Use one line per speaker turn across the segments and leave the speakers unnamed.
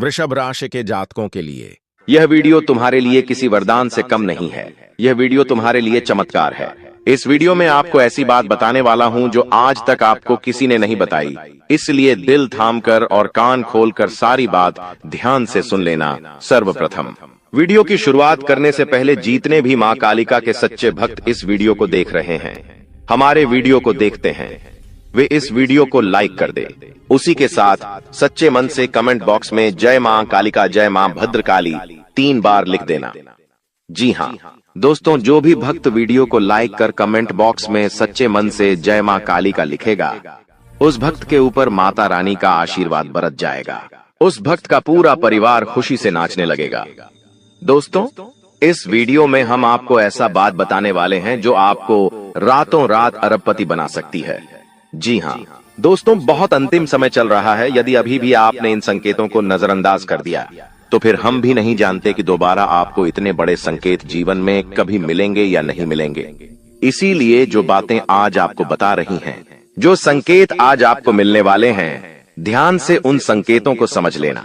वृषभ राशि के जातकों के लिए
यह वीडियो तुम्हारे लिए किसी वरदान से कम नहीं है। यह वीडियो तुम्हारे लिए चमत्कार है। इस वीडियो में आपको ऐसी बात बताने वाला हूं जो आज तक आपको किसी ने नहीं बताई, इसलिए दिल थामकर और कान खोलकर सारी बात ध्यान से सुन लेना। सर्वप्रथम वीडियो की शुरुआत करने से पहले जितने भी मां कालिका के सच्चे भक्त इस वीडियो को देख रहे हैं, हमारे वीडियो को देखते हैं, वे इस वीडियो को लाइक कर दे। उसी के साथ सच्चे मन से कमेंट बॉक्स में जय मां कालिका, जय मां भद्रकाली 3 बार लिख देना। जी हाँ दोस्तों, जो भी भक्त वीडियो को लाइक कर कमेंट बॉक्स में सच्चे मन से जय मां कालिका लिखेगा, उस भक्त के ऊपर माता रानी का आशीर्वाद बरस जाएगा। उस भक्त का पूरा परिवार खुशी से नाचने लगेगा। दोस्तों, इस वीडियो में हम आपको ऐसा बात बताने वाले हैं जो आपको रातों रात अरबपति बना सकती है। जी हाँ दोस्तों, बहुत अंतिम समय चल रहा है। यदि अभी भी आपने इन संकेतों को नजरअंदाज कर दिया तो फिर हम भी नहीं जानते कि दोबारा आपको इतने बड़े संकेत जीवन में कभी मिलेंगे या नहीं मिलेंगे। इसीलिए जो बातें आज आपको बता रही हैं, जो संकेत आज आपको मिलने वाले हैं, ध्यान से उन संकेतों को समझ लेना।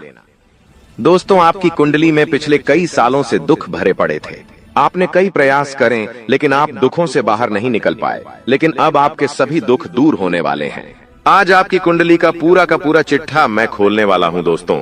दोस्तों, आपकी कुंडली में पिछले कई सालों से दुख भरे पड़े थे। आपने कई प्रयास करें लेकिन आप दुखों से बाहर नहीं निकल पाए, लेकिन अब आपके सभी दुख दूर होने वाले हैं। आज आपकी कुंडली का पूरा चिट्ठा मैं खोलने वाला हूं। दोस्तों,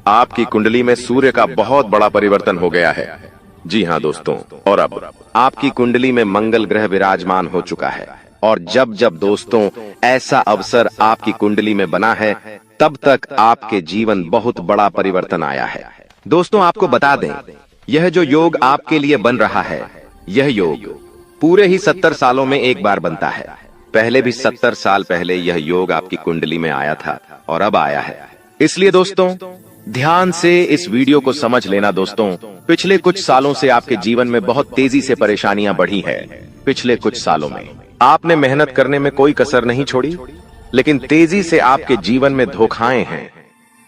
आपकी कुंडली में सूर्य का बहुत बड़ा परिवर्तन हो गया है। जी हाँ दोस्तों, और अब आपकी कुंडली में मंगल ग्रह विराजमान हो चुका है। और जब जब दोस्तों ऐसा अवसर आपकी कुंडली में बना है, तब तक आपके जीवन बहुत बड़ा परिवर्तन आया है। दोस्तों, आपको बता दें, यह जो योग आपके लिए बन रहा है, यह योग पूरे ही 70 सालों में एक बार बनता है। पहले भी 70 साल पहले यह योग आपकी कुंडली में आया था और अब आया है। इसलिए दोस्तों, ध्यान से इस वीडियो को समझ लेना। दोस्तों, पिछले कुछ सालों से आपके जीवन में बहुत तेजी से परेशानियां बढ़ी है। पिछले कुछ सालों में आपने मेहनत करने में कोई कसर नहीं छोड़ी, लेकिन तेजी से आपके जीवन में धोखाएं हैं।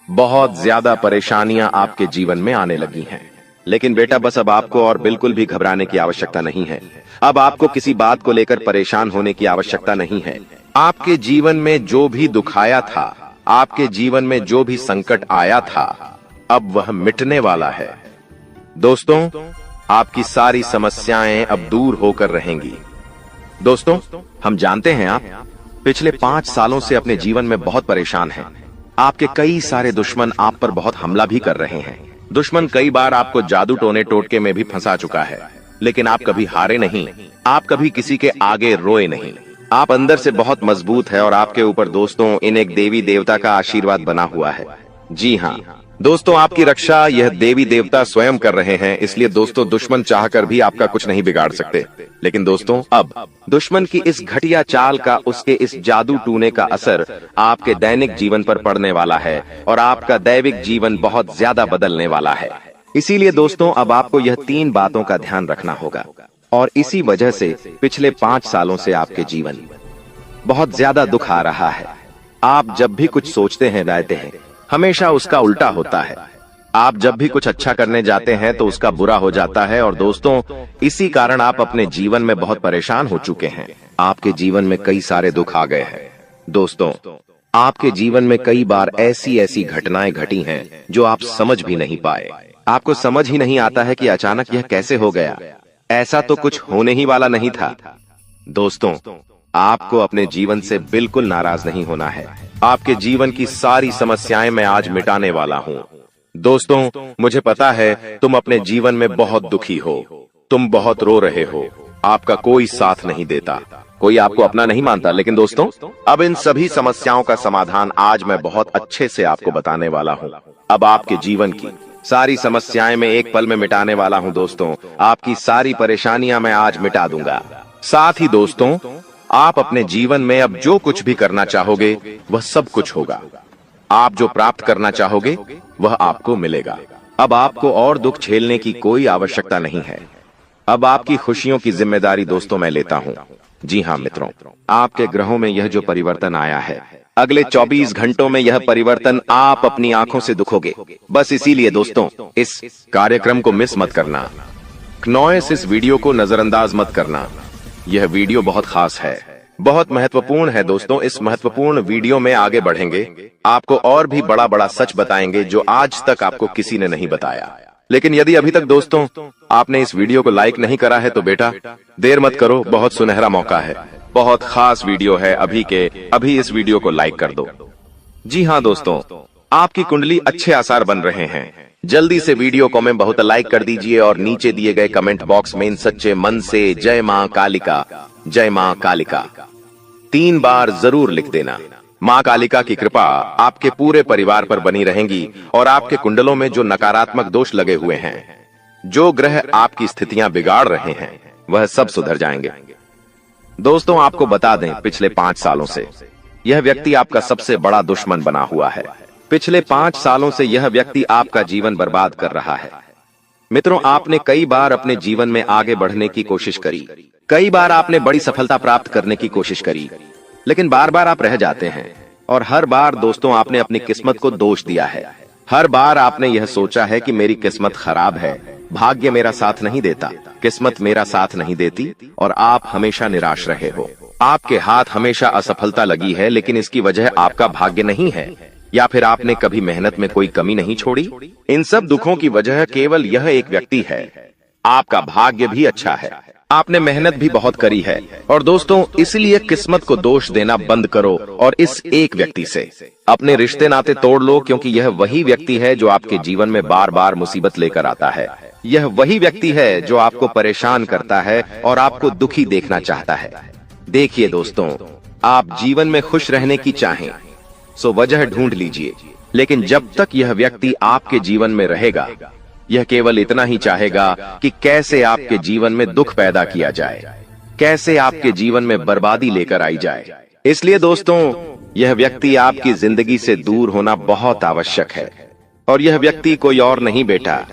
बहुत ज्यादा परेशानियां आपके जीवन में आने लगी हैं। लेकिन बेटा, बस अब आपको और बिल्कुल भी घबराने की आवश्यकता नहीं है। अब आपको किसी बात को लेकर परेशान होने की आवश्यकता नहीं है। आपके जीवन में जो भी दुख आया था, आपके जीवन में जो भी संकट आया था, अब वह मिटने वाला है। दोस्तों, आपकी सारी समस्याएं अब दूर होकर रहेंगी। दोस्तों, हम जानते हैं आप पिछले 5 सालों से अपने जीवन में बहुत परेशान हैं। आपके कई सारे दुश्मन आप पर बहुत हमला भी कर रहे हैं। दुश्मन कई बार आपको जादू टोने टोटके में भी फंसा चुका है, लेकिन आप कभी हारे नहीं। आप कभी किसी के आगे रोए नहीं। आप अंदर से बहुत मजबूत है और आपके ऊपर दोस्तों इन एक देवी देवता का आशीर्वाद बना हुआ है। जी हाँ दोस्तों, आपकी रक्षा यह देवी देवता स्वयं कर रहे हैं। इसलिए दोस्तों, दुश्मन चाहकर भी आपका कुछ नहीं बिगाड़ सकते। लेकिन दोस्तों, अब दुश्मन की इस घटिया चाल का, उसके इस जादू टूने का असर आपके दैनिक जीवन पर पड़ने वाला है और आपका दैविक जीवन बहुत ज्यादा बदलने वाला है। इसीलिए दोस्तों, अब आपको यह 3 बातों का ध्यान रखना होगा। और इसी वजह से पिछले 5 सालों से आपके जीवन बहुत ज्यादा दुख आ रहा है। आप जब भी कुछ सोचते हैं, रहते हैं, हमेशा उसका उल्टा होता है। आप जब भी कुछ अच्छा करने जाते हैं तो उसका बुरा हो जाता है। और दोस्तों, इसी कारण आप अपने जीवन में बहुत परेशान हो चुके हैं। आपके जीवन में कई सारे दुख आ गए हैं। दोस्तों, आपके जीवन में कई बार ऐसी घटनाएं घटी हैं जो आप समझ भी नहीं पाए। आपको समझ ही नहीं आता है कि अचानक यह कैसे हो गया। ऐसा तो कुछ होने ही वाला नहीं था। दोस्तों, आपको अपने जीवन से बिल्कुल नाराज नहीं होना है। आपके जीवन की सारी समस्याएं मैं आज मिटाने वाला हूं। दोस्तों, मुझे पता है तुम अपने जीवन में बहुत दुखी हो, तुम बहुत रो रहे हो, आपका कोई साथ नहीं देता, कोई आपको अपना नहीं मानता। लेकिन दोस्तों, अब इन सभी समस्याओं का समाधान आज मैं बहुत अच्छे से आपको बताने वाला हूं। अब आपके जीवन की सारी समस्याएं मैं एक पल में मिटाने वाला हूं। दोस्तों, आपकी सारी परेशानियां मैं आज मिटा दूंगा। साथ ही दोस्तों, आप अपने जीवन में अब जो कुछ भी करना चाहोगे वह सब कुछ होगा। आप जो प्राप्त करना चाहोगे वह आपको मिलेगा। अब आपको और दुख झेलने की कोई आवश्यकता नहीं है। अब आपकी खुशियों की जिम्मेदारी दोस्तों मैं लेता हूं। जी हाँ मित्रों, आपके ग्रहों में यह जो परिवर्तन आया है, अगले 24 घंटों में यह परिवर्तन आप अपनी आंखों से दिखोगे। बस इसीलिए दोस्तों, इस कार्यक्रम को मिस मत करना। इस वीडियो को नजरअंदाज मत करना। यह वीडियो बहुत खास है। बहुत महत्वपूर्ण है दोस्तों। इस महत्वपूर्ण वीडियो में आगे बढ़ेंगे, आपको और भी बड़ा बड़ा सच बताएंगे जो आज तक आपको किसी ने नहीं बताया। लेकिन यदि अभी तक दोस्तों आपने इस वीडियो को लाइक नहीं करा है तो बेटा देर मत करो, बहुत सुनहरा मौका है, बहुत खास वीडियो है, अभी इस वीडियो को लाइक कर दो। जी हाँ दोस्तों, आपकी कुंडली अच्छे आसार बन रहे हैं। जल्दी से वीडियो को में बहुत लाइक कर दीजिए और नीचे दिए गए कमेंट बॉक्स में इन सच्चे मन से जय मां कालिका, जय मां कालिका 3 बार जरूर लिख देना। मां कालिका की कृपा आपके पूरे परिवार पर बनी रहेंगी और आपके कुंडलों में जो नकारात्मक दोष लगे हुए हैं, जो ग्रह आपकी स्थितियां बिगाड़ रहे हैं, वह सब सुधर जाएंगे। दोस्तों आपको बता दें, पिछले 5 सालों से यह व्यक्ति आपका सबसे बड़ा दुश्मन बना हुआ है। पिछले 5 सालों से यह व्यक्ति आपका जीवन बर्बाद कर रहा है। मित्रों, आपने कई बार अपने जीवन में आगे बढ़ने की कोशिश करी, कई बार आपने बड़ी सफलता प्राप्त करने की कोशिश करी, लेकिन बार बार आप रह जाते हैं। और हर बार दोस्तों आपने अपनी किस्मत को दोष दिया है। हर बार आपने यह सोचा है कि मेरी किस्मत खराब है, भाग्य मेरा साथ नहीं देता, किस्मत मेरा साथ नहीं देती, और आप हमेशा निराश रहे हो। आपके हाथ हमेशा असफलता लगी है, लेकिन इसकी वजह आपका भाग्य नहीं है, या फिर आपने कभी मेहनत में कोई कमी नहीं छोड़ी। इन सब दुखों की वजह केवल यह एक व्यक्ति है। आपका भाग्य भी अच्छा है, आपने मेहनत भी बहुत करी है। और दोस्तों इसलिए किस्मत को दोष देना बंद करो और इस एक व्यक्ति से अपने रिश्ते नाते तोड़ लो, क्योंकि यह वही व्यक्ति है जो आपके जीवन में बार बार मुसीबत लेकर आता है। यह वही व्यक्ति है जो आपको परेशान करता है और आपको दुखी देखना चाहता है। देखिए दोस्तों, आप जीवन में खुश रहने की चाहें सो वजह ढूंढ लीजिए, लेकिन जब तक यह व्यक्ति आपके जीवन में रहेगा, यह केवल इतना ही चाहेगा कि कैसे आपके जीवन में दुख पैदा किया जाए, कैसे आपके जीवन में बर्बादी लेकर आई जाए। इसलिए दोस्तों यह व्यक्ति आपकी जिंदगी से दूर होना बहुत आवश्यक है। और यह व्यक्ति कोई और नहीं बेटा,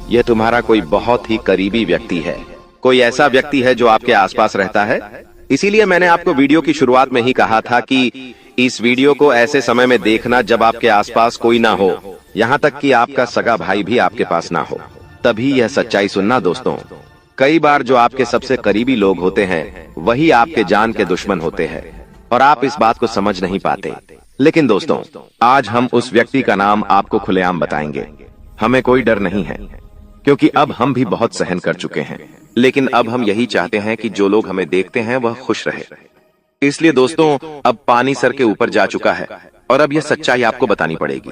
यह तुम्हारा कोई बहुत ही करीबी व्यक्ति है, कोई ऐसा व्यक्ति है जो आपके आसपास रहता है। इसीलिए मैंने आपको वीडियो की शुरुआत में ही कहा था कि इस वीडियो को ऐसे समय में देखना जब आपके आसपास कोई ना हो, यहाँ तक कि आपका सगा भाई भी आपके पास ना हो, तभी यह सच्चाई सुनना दोस्तों। कई बार जो आपके सबसे करीबी लोग होते हैं वही आपके जान के दुश्मन होते हैं और आप इस बात को समझ नहीं पाते। लेकिन दोस्तों आज हम उस व्यक्ति का नाम आपको खुलेआम बताएंगे। हमें कोई डर नहीं है, क्योंकि अब हम भी बहुत सहन कर चुके हैं, लेकिन अब हम यही चाहते हैं कि जो लोग हमें देखते हैं वह खुश रहे। इसलिए दोस्तों अब पानी सर के ऊपर जा चुका है और अब यह सच्चाई आपको बतानी पड़ेगी।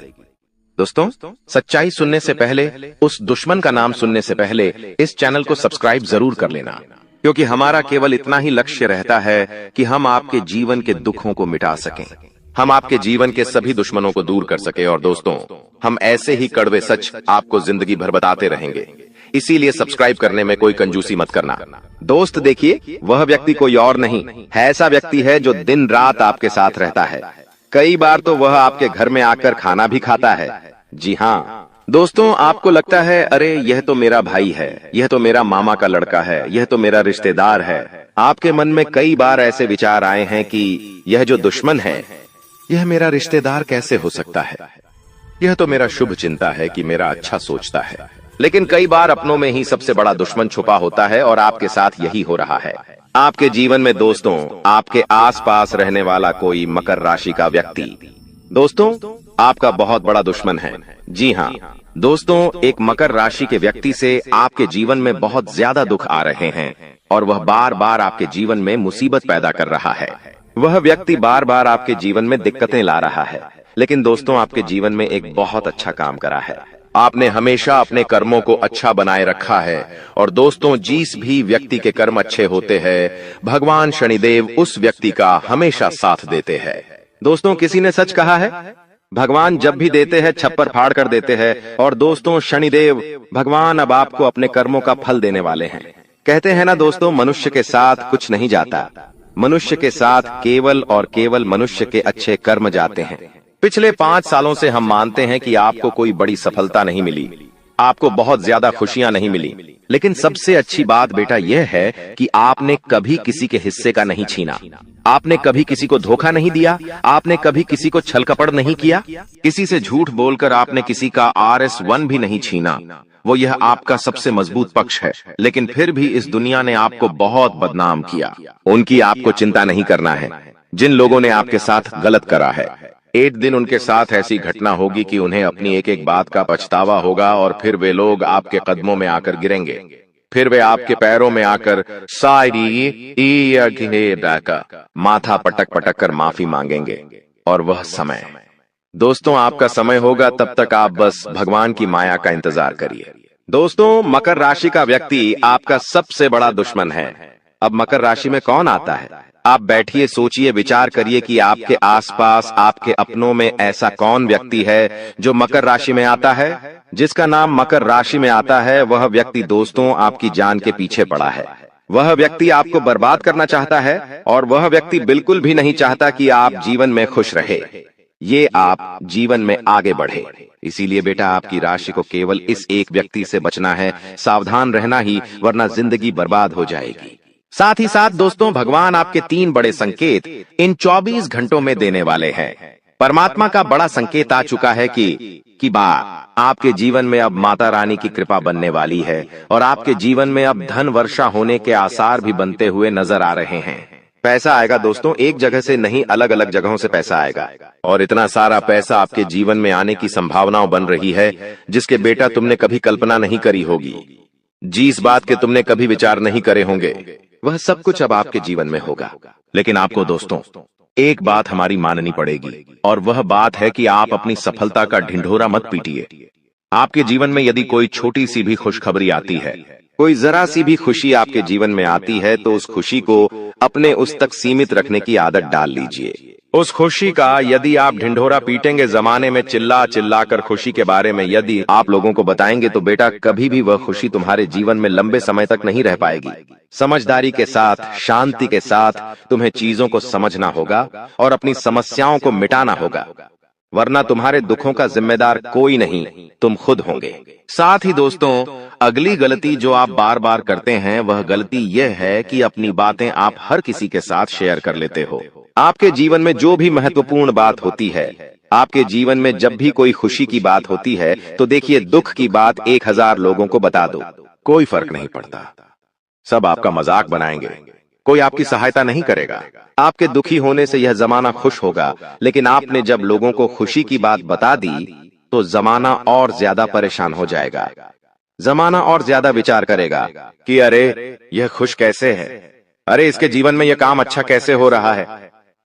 दोस्तों सच्चाई सुनने से पहले, उस दुश्मन का नाम सुनने से पहले इस चैनल को सब्सक्राइब जरूर कर लेना, क्योंकि हमारा केवल इतना ही लक्ष्य रहता है कि हम आपके जीवन के दुखों को मिटा सकें, हम आपके जीवन के सभी दुश्मनों को दूर कर सके। और दोस्तों हम ऐसे ही कड़वे सच आपको जिंदगी भर बताते रहेंगे, इसीलिए सब्सक्राइब करने में कोई कंजूसी मत करना। दोस्त देखिए, वह व्यक्ति कोई और नहीं है, ऐसा व्यक्ति है जो दिन रात आपके साथ रहता है। कई बार तो वह आपके घर में आकर खाना भी खाता है। जी हाँ दोस्तों, आपको लगता है अरे यह तो मेरा भाई है, यह तो मेरा मामा का लड़का है, यह तो मेरा रिश्तेदार है। आपके मन में कई बार ऐसे विचार आए हैं कि यह जो दुश्मन है यह मेरा रिश्तेदार कैसे हो सकता है, यह तो मेरा शुभ चिंता है कि मेरा अच्छा सोचता है। लेकिन कई बार अपनों में ही सबसे बड़ा दुश्मन छुपा होता है और आपके साथ यही हो रहा है। आपके जीवन में दोस्तों आपके आसपास रहने वाला कोई मकर राशि का व्यक्ति दोस्तों आपका बहुत बड़ा दुश्मन है। जी हाँ दोस्तों, एक मकर राशि के व्यक्ति से आपके जीवन में बहुत ज्यादा दुख आ रहे हैं और वह बार बार आपके जीवन में मुसीबत पैदा कर रहा है। वह व्यक्ति बार बार आपके जीवन में दिक्कतें ला रहा है, लेकिन दोस्तों आपके जीवन में एक बहुत अच्छा काम करा है। आपने हमेशा अपने कर्मों को अच्छा बनाए रखा है। और दोस्तों जिस भी व्यक्ति के कर्म अच्छे होते हैं, भगवान शनिदेव उस व्यक्ति का हमेशा साथ देते हैं। दोस्तों किसी ने सच कहा है, भगवान जब भी देते हैं छप्पर फाड़ कर देते हैं। और दोस्तों शनिदेव भगवान अब आपको अपने कर्मों का फल देने वाले हैं। कहते हैं ना दोस्तों, मनुष्य के साथ कुछ नहीं जाता, मनुष्य के साथ केवल और केवल मनुष्य के अच्छे कर्म जाते हैं। पिछले 5 सालों से हम मानते हैं कि आपको कोई बड़ी सफलता नहीं मिली, आपको बहुत ज्यादा खुशियां नहीं मिली, लेकिन सबसे अच्छी बात बेटा यह है कि आपने कभी किसी के हिस्से का नहीं छीना, आपने कभी किसी को धोखा नहीं दिया, आपने कभी किसी को छल कपट नहीं किया, किसी से झूठ बोलकर आपने किसी का RS1 भी नहीं छीना। वो यह आपका सबसे मजबूत पक्ष है, लेकिन फिर भी इस दुनिया ने आपको बहुत बदनाम किया। उनकी आपको चिंता नहीं करना है। जिन लोगों ने आपके साथ गलत करा है, एक दिन उनके साथ ऐसी घटना होगी कि उन्हें अपनी एक एक बात का पछतावा होगा और फिर वे लोग आपके कदमों में आकर गिरेंगे, फिर वे आपके पैरों में आकर माथा पटक पटक कर माफी मांगेंगे। और वह समय दोस्तों आपका समय होगा, तब तक आप बस भगवान की माया का इंतजार करिए। दोस्तों मकर राशि का व्यक्ति आपका सबसे बड़ा दुश्मन है। अब मकर राशि में कौन आता है? आप बैठिए, सोचिए, विचार करिए कि आपके आसपास आपके अपनों में ऐसा कौन व्यक्ति है जो मकर राशि में आता है। जिसका नाम मकर राशि में आता है वह व्यक्ति दोस्तों आपकी जान के पीछे पड़ा है। वह व्यक्ति आपको बर्बाद करना चाहता है और वह व्यक्ति बिल्कुल भी नहीं चाहता कि आप जीवन में खुश रहे, ये आप जीवन में आगे बढ़े। इसीलिए बेटा आपकी राशि को केवल इस एक व्यक्ति से बचना है, सावधान रहना ही, वरना जिंदगी बर्बाद हो जाएगी। साथ ही साथ दोस्तों भगवान आपके 3 बड़े संकेत इन 24 घंटों में देने वाले हैं। परमात्मा का बड़ा संकेत आ चुका है कि आपके जीवन में अब माता रानी की कृपा बनने वाली है और आपके जीवन में अब धन वर्षा होने के आसार भी बनते हुए नजर आ रहे हैं। पैसा आएगा दोस्तों, एक जगह से नहीं, अलग अलग जगहों से पैसा आएगा और इतना सारा पैसा आपके जीवन में आने की संभावनाएं बन रही है जिसके बेटा तुमने कभी कल्पना नहीं करी होगी। जिस बात के तुमने कभी विचार नहीं करे होंगे वह सब कुछ अब आपके जीवन में होगा। लेकिन आपको दोस्तों एक बात हमारी माननी पड़ेगी और वह बात है कि आप अपनी सफलता का ढिंढोरा मत पीटिए। आपके जीवन में यदि कोई छोटी सी भी खुशखबरी आती है, कोई जरा सी भी खुशी आपके जीवन में आती है, तो उस खुशी को अपने उस तक सीमित रखने की आदत डाल लीजिए। उस खुशी का यदि आप ढिंढोरा पीटेंगे, जमाने में चिल्ला चिल्ला कर खुशी के बारे में यदि आप लोगों को बताएंगे, तो बेटा कभी भी वह खुशी तुम्हारे जीवन में लंबे समय तक नहीं रह पाएगी। समझदारी के साथ, शांति के साथ तुम्हें चीजों को समझना होगा और अपनी समस्याओं को मिटाना होगा, वरना तुम्हारे दुखों का जिम्मेदार कोई नहीं, तुम खुद होंगे। साथ ही दोस्तों अगली गलती जो आप बार बार करते हैं वह गलती यह है कि अपनी बातें आप हर किसी के साथ शेयर कर लेते हो। आपके जीवन में जो भी महत्वपूर्ण बात होती है, आपके जीवन में जब भी कोई खुशी की बात होती है, तो देखिए दुख की बात 1000 लोगों को बता दो, कोई फर्क नहीं पड़ता। सब आपका मजाक बनाएंगे, कोई आपकी सहायता नहीं करेगा। आपके दुखी होने से यह जमाना खुश होगा, लेकिन आपने जब लोगों को खुशी की बात बता दी तो जमाना और ज्यादा परेशान हो जाएगा। जमाना और ज्यादा विचार करेगा कि अरे यह खुश कैसे है, अरे इसके जीवन में यह काम अच्छा कैसे हो रहा है,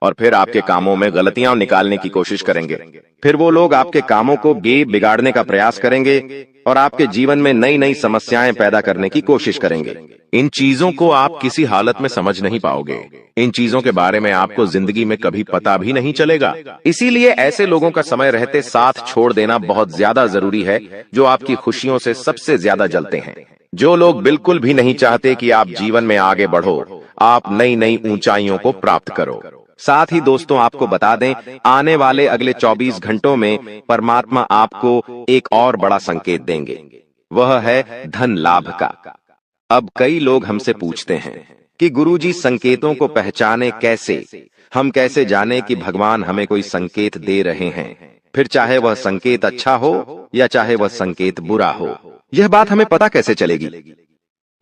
और फिर आपके कामों में गलतियां निकालने की कोशिश करेंगे। फिर वो लोग आपके कामों को बिगाड़ने का प्रयास करेंगे और आपके जीवन में नई नई समस्याएं पैदा करने की कोशिश करेंगे। इन चीजों को आप किसी हालत में समझ नहीं पाओगे। इन चीजों के बारे में आपको जिंदगी में कभी पता भी नहीं चलेगा। इसीलिए ऐसे लोगों का समय रहते साथ छोड़ देना बहुत ज्यादा जरूरी है, जो आपकी खुशियों से सबसे ज्यादा जलते हैं। जो लोग बिल्कुल भी नहीं चाहते कि आप जीवन में आगे बढ़ो, आप नई नई ऊंचाइयों को प्राप्त करो। साथ ही दोस्तों आपको बता दें, आने वाले अगले 24 घंटों में परमात्मा आपको एक और बड़ा संकेत देंगे, वह है धन लाभ का। अब कई लोग हमसे पूछते हैं कि गुरुजी संकेतों को पहचाने कैसे, हम कैसे जाने कि भगवान हमें कोई संकेत दे रहे हैं, फिर चाहे वह संकेत अच्छा हो या चाहे वह संकेत बुरा हो, यह बात हमें पता कैसे चलेगी।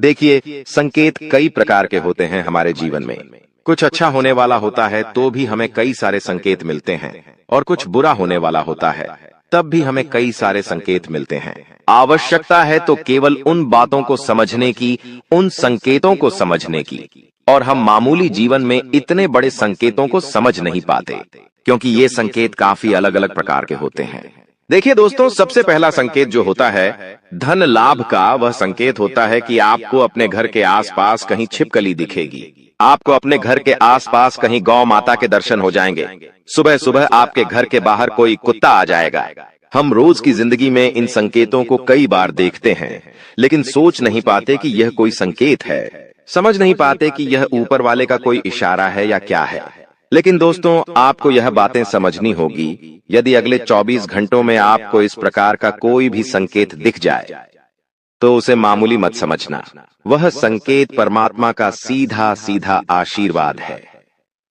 देखिए संकेत कई प्रकार के होते हैं हमारे जीवन में। कुछ अच्छा होने वाला होता है तो भी हमें कई सारे संकेत मिलते हैं, और कुछ बुरा होने वाला होता है तब भी हमें कई सारे संकेत मिलते हैं। आवश्यकता है तो केवल उन बातों को समझने की, उन संकेतों को समझने की, और हम मामूली जीवन में इतने बड़े संकेतों को समझ नहीं पाते, क्योंकि ये संकेत काफी अलग अलग प्रकार के होते हैं। देखिए दोस्तों, सबसे पहला संकेत जो होता है धन लाभ का, वह संकेत होता है कि आपको अपने घर के आसपास कहीं छिपकली दिखेगी, आपको अपने घर के आसपास कहीं गौ माता के दर्शन हो जाएंगे, सुबह सुबह आपके घर के बाहर कोई कुत्ता आ जाएगा। हम रोज की जिंदगी में इन संकेतों को कई बार देखते हैं, लेकिन सोच नहीं पाते कि यह कोई संकेत है, समझ नहीं पाते कि यह ऊपर वाले का कोई इशारा है या क्या है। लेकिन दोस्तों, आपको यह बातें समझनी होगी। यदि अगले 24 घंटों में आपको इस प्रकार का कोई भी संकेत दिख जाए तो उसे मामूली मत समझना। वह संकेत परमात्मा का सीधा सीधा आशीर्वाद है।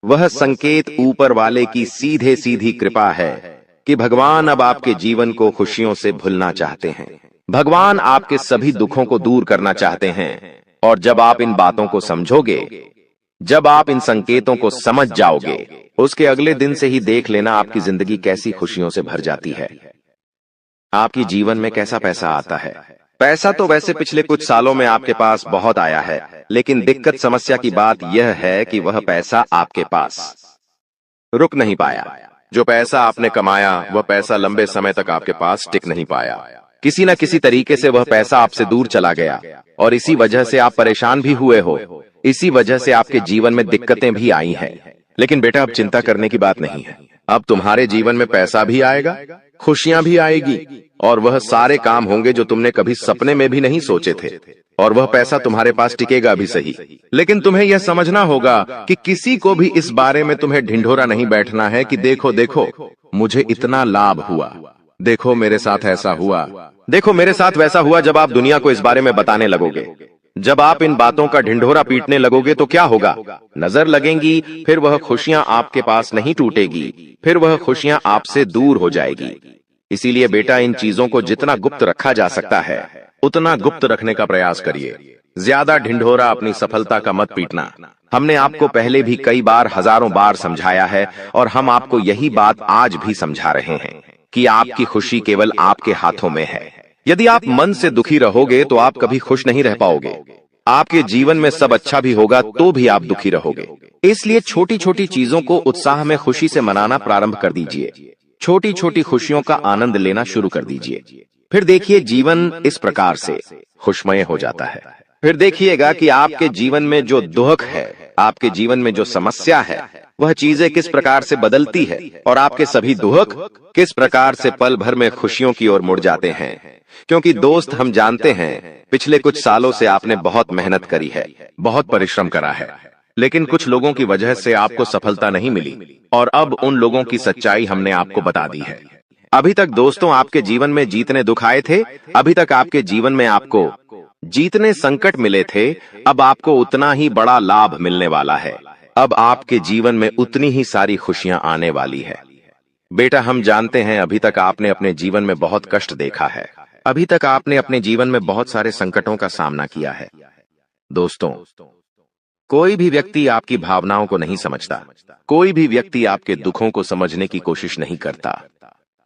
वह संकेत ऊपर वाले की सीधे सीधी कृपा है कि भगवान अब आपके जीवन को खुशियों से भुलना चाहते हैं। भगवान आपके सभी दुखों को दूर करना चाहते हैं। और जब आप इन बातों को समझोगे, जब आप इन संकेतों को समझ जाओगे, उसके अगले दिन से ही देख लेना आपकी जिंदगी कैसी खुशियों से भर जाती है। आपकी जीवन में कैसा पैसा आता है। पैसा तो वैसे पिछले कुछ सालों में आपके पास बहुत आया है, लेकिन दिक्कत समस्या की बात यह है कि वह पैसा आपके पास रुक नहीं पाया। जो पैसा आपने कमाया, वह पैसा लंबे समय तक आपके पास टिक नहीं पाया। किसी न किसी तरीके से वह पैसा आपसे दूर चला गया और इसी वजह से आप परेशान भी हुए हो। इसी वजह से आपके जीवन में दिक्कतें भी आई हैं। लेकिन बेटा, अब चिंता करने की बात नहीं है। अब तुम्हारे जीवन में पैसा भी आएगा, खुशियां भी आएगी और वह सारे काम होंगे जो तुमने कभी सपने में भी नहीं सोचे थे। और वह पैसा तुम्हारे पास टिकेगा भी सही, लेकिन तुम्हें यह समझना होगा कि किसी को भी इस बारे में तुम्हें ढिंढोरा नहीं बैठना है कि देखो देखो मुझे इतना लाभ हुआ, देखो मेरे साथ ऐसा हुआ, देखो मेरे साथ वैसा हुआ। जब आप दुनिया को इस बारे में बताने लगोगे, जब आप इन बातों का ढिंढोरा पीटने लगोगे तो क्या होगा? नजर लगेंगी, फिर वह खुशियां आपके पास नहीं टूटेगी, फिर वह खुशियां आपसे दूर हो जाएगी। इसीलिए बेटा, इन चीजों को जितना गुप्त रखा जा सकता है उतना गुप्त रखने का प्रयास करिए। ज्यादा ढिंढोरा अपनी सफलता का मत पीटना। हमने आपको पहले भी कई बार, हजारों बार समझाया है और हम आपको यही बात आज भी समझा रहे हैं कि आपकी खुशी केवल आपके हाथों में है। यदि आप मन से दुखी रहोगे तो आप कभी खुश नहीं रह पाओगे। आपके जीवन में सब अच्छा भी होगा तो भी आप दुखी रहोगे। इसलिए छोटी छोटी चीजों को उत्साह में खुशी से मनाना प्रारंभ कर दीजिए। छोटी छोटी खुशियों का आनंद लेना शुरू कर दीजिए। फिर देखिए जीवन इस प्रकार से खुशमय हो जाता है। फिर देखिएगा कि आपके जीवन में जो दुख है, आपके जीवन में जो समस्या है, वह चीजें किस प्रकार से बदलती है और आपके सभी दुख किस प्रकार से पल भर में खुशियों की ओर मुड़ जाते हैं। क्योंकि दोस्त, हम जानते हैं पिछले कुछ सालों से आपने बहुत मेहनत करी है, बहुत परिश्रम करा है, लेकिन कुछ लोगों की वजह से आपको सफलता नहीं मिली और अब उन लोगों की सच्चाई हमने आपको बता दी है। अभी तक दोस्तों आपके जीवन में जितने दुख आए थे, अभी तक आपके जीवन में आपको जितने संकट मिले थे, अब आपको उतना ही बड़ा लाभ मिलने वाला है। अब आपके जीवन में उतनी ही सारी खुशियां आने वाली है। बेटा, हम जानते हैं अभी तक आपने अपने जीवन में बहुत कष्ट देखा है। अभी तक आपने अपने जीवन में बहुत सारे संकटों का सामना किया है। दोस्तों, कोई भी व्यक्ति आपकी भावनाओं को नहीं समझता। कोई भी व्यक्ति आपके दुखों को समझने की कोशिश नहीं करता।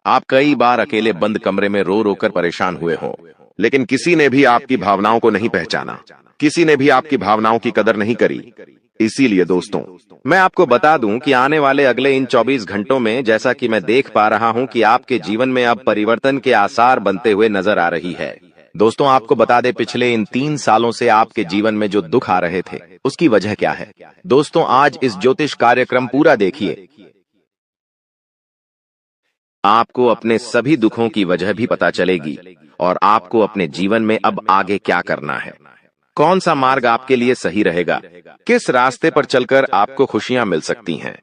आप कई बार अकेले बंद कमरे में रो रो कर परेशान हुए हो, लेकिन किसी ने भी आपकी भावनाओं को नहीं पहचाना, किसी ने भी आपकी भावनाओं की कदर नहीं करी। इसीलिए दोस्तों, मैं आपको बता दूं कि आने वाले अगले इन 24 घंटों में, जैसा कि मैं देख पा रहा हूं कि आपके जीवन में अब परिवर्तन के आसार बनते हुए नजर आ रही है। दोस्तों, आपको बता दें, पिछले इन 3 सालों से आपके जीवन में जो दुख आ रहे थे, उसकी वजह क्या है? दोस्तों, आज इस ज्योतिष कार्यक्रम पूरा देखिए। आपको अपने सभी दुखों की वजह भी पता चलेगी और आपको अपने जीवन में अब आगे क्या करना है, कौन सा मार्ग आपके लिए सही रहेगा, किस रास्ते पर चलकर आपको खुशियां मिल सकती हैं।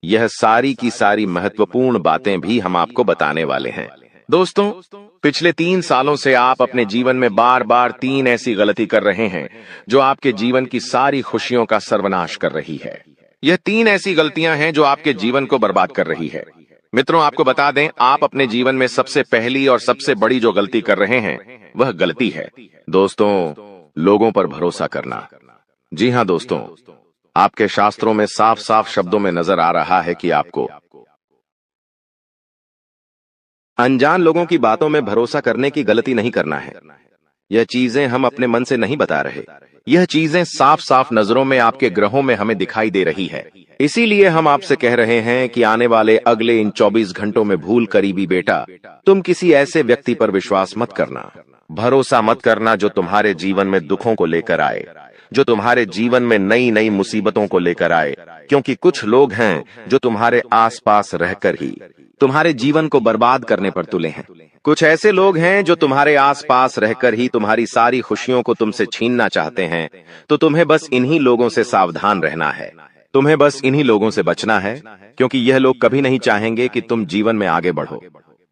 यह सारी की सारी महत्वपूर्ण बातें भी हम आपको बताने वाले हैं। दोस्तों, पिछले 3 सालों से आप अपने जीवन में बार बार 3 ऐसी गलती कर रहे हैं जो आपके जीवन की सारी खुशियों का सर्वनाश कर रही है। यह 3 ऐसी गलतियां हैं जो आपके जीवन को बर्बाद कर रही है। मित्रों, आपको बता दें, आप अपने जीवन में सबसे पहली और सबसे बड़ी जो गलती कर रहे हैं, वह गलती है दोस्तों, लोगों पर भरोसा करना। जी हां दोस्तों, आपके शास्त्रों में साफ साफ शब्दों में नजर आ रहा है कि आपको अनजान लोगों की बातों में भरोसा करने की गलती नहीं करना है। यह चीजें हम अपने मन से नहीं बता रहे, यह चीजें साफ साफ नजरों में आपके ग्रहों में हमें दिखाई दे रही है। इसीलिए हम आपसे कह रहे हैं कि आने वाले अगले इन 24 घंटों में भूल करीबी बेटा, तुम किसी ऐसे व्यक्ति पर विश्वास मत करना, भरोसा मत करना जो तुम्हारे जीवन में दुखों को लेकर आए, जो तुम्हारे जीवन में नई नई मुसीबतों को लेकर आए। क्योंकि कुछ लोग हैं जो तुम्हारे आसपास रहकर ही तुम्हारे जीवन को बर्बाद करने पर तुले हैं। कुछ ऐसे लोग हैं जो तुम्हारे आसपास रहकर ही तुम्हारी सारी खुशियों को तुमसे छीनना चाहते हैं। तो तुम्हें बस इन्हीं लोगों से सावधान रहना है। तुम्हें बस इन्हीं लोगों से बचना है, क्योंकि यह लोग कभी नहीं चाहेंगे कि तुम जीवन में आगे बढ़ो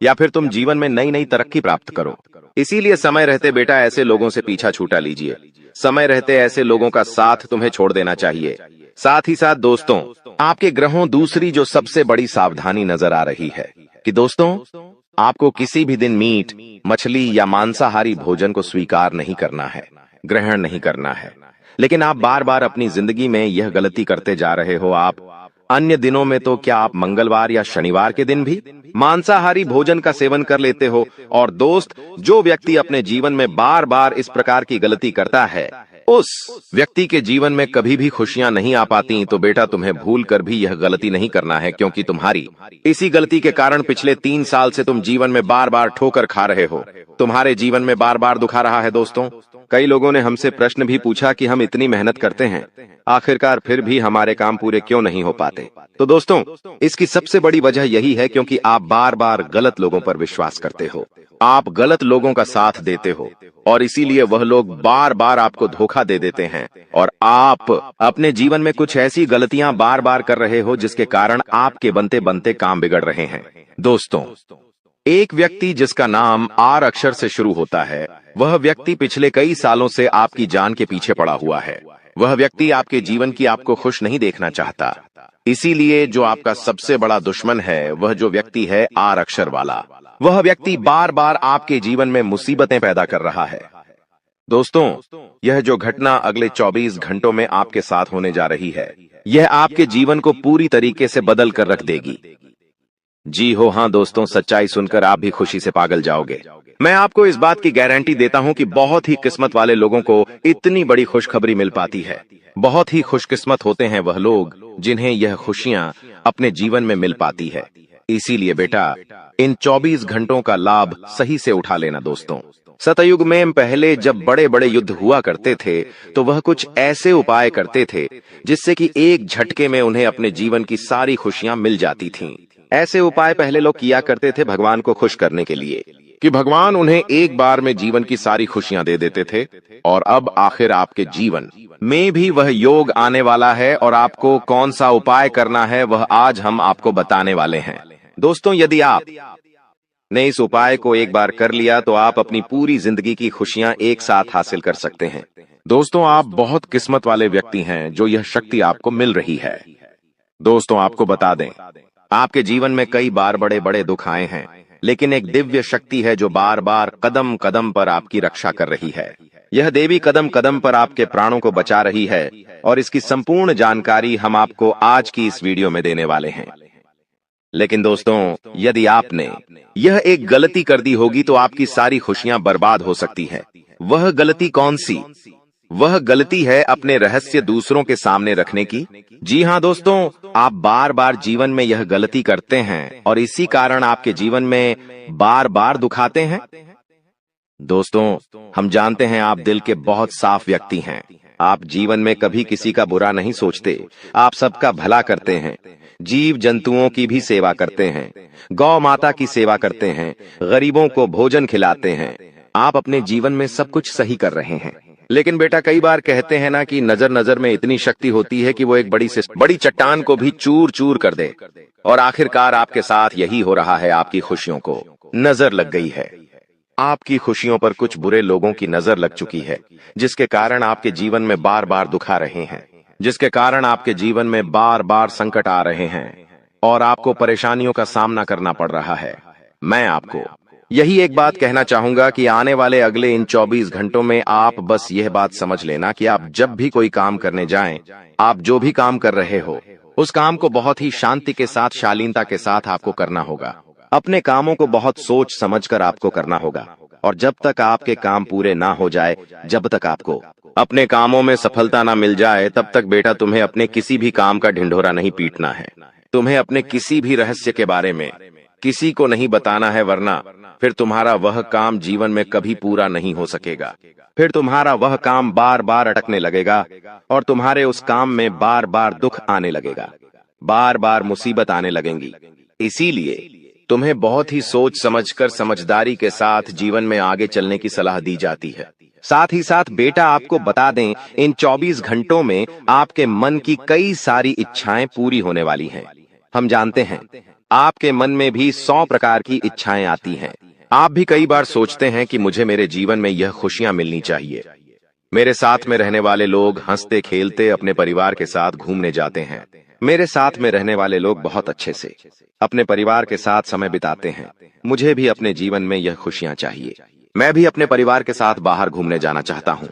या फिर तुम जीवन में नई नई तरक्की प्राप्त करो। इसीलिए समय रहते बेटा ऐसे लोगों से पीछा छूटा लीजिए। समय रहते ऐसे लोगों का साथ तुम्हें छोड़ देना चाहिए। साथ ही साथ दोस्तों, आपके ग्रहों दूसरी जो सबसे बड़ी सावधानी नजर आ रही है कि दोस्तों, आपको किसी भी दिन मीट, मछली या मांसाहारी भोजन को स्वीकार नहीं करना है, ग्रहण नहीं करना है। लेकिन आप बार बार अपनी जिंदगी में यह गलती करते जा रहे हो। आप अन्य दिनों में तो क्या आप मंगलवार या शनिवार के दिन भी मांसाहारी भोजन का सेवन कर लेते हो। और दोस्त, जो व्यक्ति अपने जीवन में बार बार इस प्रकार की गलती करता है, उस व्यक्ति के जीवन में कभी भी खुशियां नहीं आ पाती। तो बेटा तुम्हें भूल कर भी यह गलती नहीं करना है, क्योंकि तुम्हारी इसी गलती के कारण पिछले 3 साल से तुम जीवन में बार बार ठोकर खा रहे हो। तुम्हारे जीवन में बार बार दुखा रहा है। दोस्तों, कई लोगों ने हमसे प्रश्न भी पूछा कि हम इतनी मेहनत करते हैं, आखिरकार फिर भी हमारे काम पूरे क्यों नहीं हो पाते। तो दोस्तों, इसकी सबसे बड़ी वजह यही है क्योंकि आप बार बार गलत लोगों पर विश्वास करते हो, आप गलत लोगों का साथ देते हो, और इसीलिए वह लोग बार बार आपको धोखा दे देते हैं। और आप अपने जीवन में कुछ ऐसी गलतियां बार बार कर रहे हो जिसके कारण आपके बनते बनते काम बिगड़ रहे हैं। दोस्तों, एक व्यक्ति जिसका नाम आर अक्षर से शुरू होता है, वह व्यक्ति पिछले कई सालों से आपकी जान के पीछे पड़ा हुआ है। वह व्यक्ति आपके जीवन की आपको खुश नहीं देखना चाहता। इसीलिए जो आपका सबसे बड़ा दुश्मन है, वह जो व्यक्ति है आर अक्षर वाला, वह व्यक्ति बार बार आपके जीवन में मुसीबतें पैदा कर रहा है। दोस्तों, यह जो घटना अगले 24 घंटों में आपके साथ होने जा रही है, यह आपके जीवन को पूरी तरीके से बदल कर रख देगी। जी हो हाँ दोस्तों, सच्चाई सुनकर आप भी खुशी से पागल जाओगे। मैं आपको इस बात की गारंटी देता हूं कि बहुत ही किस्मत वाले लोगों को इतनी बड़ी खुशखबरी मिल पाती है। बहुत ही खुशकिस्मत होते हैं वह लोग जिन्हें यह खुशियां अपने जीवन में मिल पाती है। इसीलिए बेटा, इन 24 घंटों का लाभ सही से उठा लेना। दोस्तों, सतयुग में पहले जब बड़े बड़े युद्ध हुआ करते थे, तो वह कुछ ऐसे उपाय करते थे जिससे कि एक झटके में उन्हें अपने जीवन की सारी खुशियां मिल जाती थीं। ऐसे उपाय पहले लोग किया करते थे भगवान को खुश करने के लिए, कि भगवान उन्हें एक बार में जीवन की सारी खुशियां दे देते थे। और अब आखिर आपके जीवन में भी वह योग आने वाला है, और आपको कौन सा उपाय करना है वह आज हम आपको बताने वाले हैं। दोस्तों, यदि आप ने इस उपाय को एक बार कर लिया तो आप अपनी पूरी जिंदगी की खुशियां एक साथ हासिल कर सकते हैं। दोस्तों, आप बहुत किस्मत वाले व्यक्ति हैं जो यह शक्ति आपको मिल रही है। दोस्तों, आपको बता दें, आपके जीवन में कई बार बड़े बड़े दुख आए हैं, लेकिन एक दिव्य शक्ति है जो बार बार कदम कदम पर आपकी रक्षा कर रही है। यह देवी कदम कदम पर आपके प्राणों को बचा रही है, और इसकी संपूर्ण जानकारी हम आपको आज की इस वीडियो में देने वाले हैं। लेकिन दोस्तों, यदि आपने यह एक गलती कर दी होगी तो आपकी सारी खुशियां बर्बाद हो सकती है। वह गलती कौन सी? वह गलती है अपने रहस्य दूसरों के सामने रखने की। जी हाँ दोस्तों, आप बार बार जीवन में यह गलती करते हैं और इसी कारण आपके जीवन में बार बार दुखाते हैं। दोस्तों, हम जानते हैं आप दिल के बहुत साफ व्यक्ति हैं। आप जीवन में कभी किसी का बुरा नहीं सोचते, आप सबका भला करते हैं, जीव जंतुओं की भी सेवा करते हैं, गौ माता की सेवा करते हैं, गरीबों को भोजन खिलाते हैं। आप अपने जीवन में सब कुछ सही कर रहे हैं। लेकिन बेटा, कई बार कहते हैं ना कि नजर नजर में इतनी शक्ति होती है कि वो एक बड़ी चट्टान को भी चूर चूर कर दे। और आखिरकार आपके साथ यही हो रहा है। आपकी खुशियों को नजर लग गई है। आपकी खुशियों पर कुछ बुरे लोगों की नजर लग चुकी है, जिसके कारण आपके जीवन में बार बार दुख आ रहे हैं, जिसके कारण आपके जीवन में बार बार संकट आ रहे हैं और आपको परेशानियों का सामना करना पड़ रहा है। मैं आपको यही एक बात कहना चाहूंगा कि आने वाले अगले इन 24 घंटों में आप बस यह बात समझ लेना कि आप जब भी कोई काम करने जाएं, आप जो भी काम कर रहे हो, उस काम को बहुत ही शांति के साथ, शालीनता के साथ आपको करना होगा। अपने कामों को बहुत सोच समझकर आपको करना होगा। और जब तक आपके काम पूरे ना हो जाए, जब तक आपको अपने कामों में सफलता ना मिल जाए, तब तक बेटा तुम्हें अपने किसी भी काम का ढिंढोरा नहीं पीटना है। तुम्हें अपने किसी भी रहस्य के बारे में किसी को नहीं बताना है, वरना फिर तुम्हारा वह काम जीवन में कभी पूरा नहीं हो सकेगा। फिर तुम्हारा वह काम बार बार अटकने लगेगा और तुम्हारे उस काम में बार बार दुख आने लगेगा, बार बार मुसीबत आने लगेंगी। इसीलिए तुम्हें बहुत ही सोच समझकर, समझदारी के साथ जीवन में आगे चलने की सलाह दी जाती है। साथ ही साथ बेटा आपको बता दें, इन 24 घंटों में आपके मन की कई सारी इच्छाएं पूरी होने वाली हैं। हम जानते हैं आपके मन में भी 100 प्रकार की इच्छाएं आती हैं। आप भी कई बार सोचते हैं कि मुझे मेरे जीवन में यह खुशियां मिलनी चाहिए, मेरे साथ में रहने वाले लोग हंसते खेलते अपने परिवार के साथ घूमने जाते हैं, मेरे साथ में रहने वाले लोग बहुत अच्छे से अपने परिवार के साथ समय बिताते हैं, मुझे भी अपने जीवन में यह खुशियां चाहिए। मैं भी अपने परिवार के साथ बाहर घूमने जाना चाहता हूँ,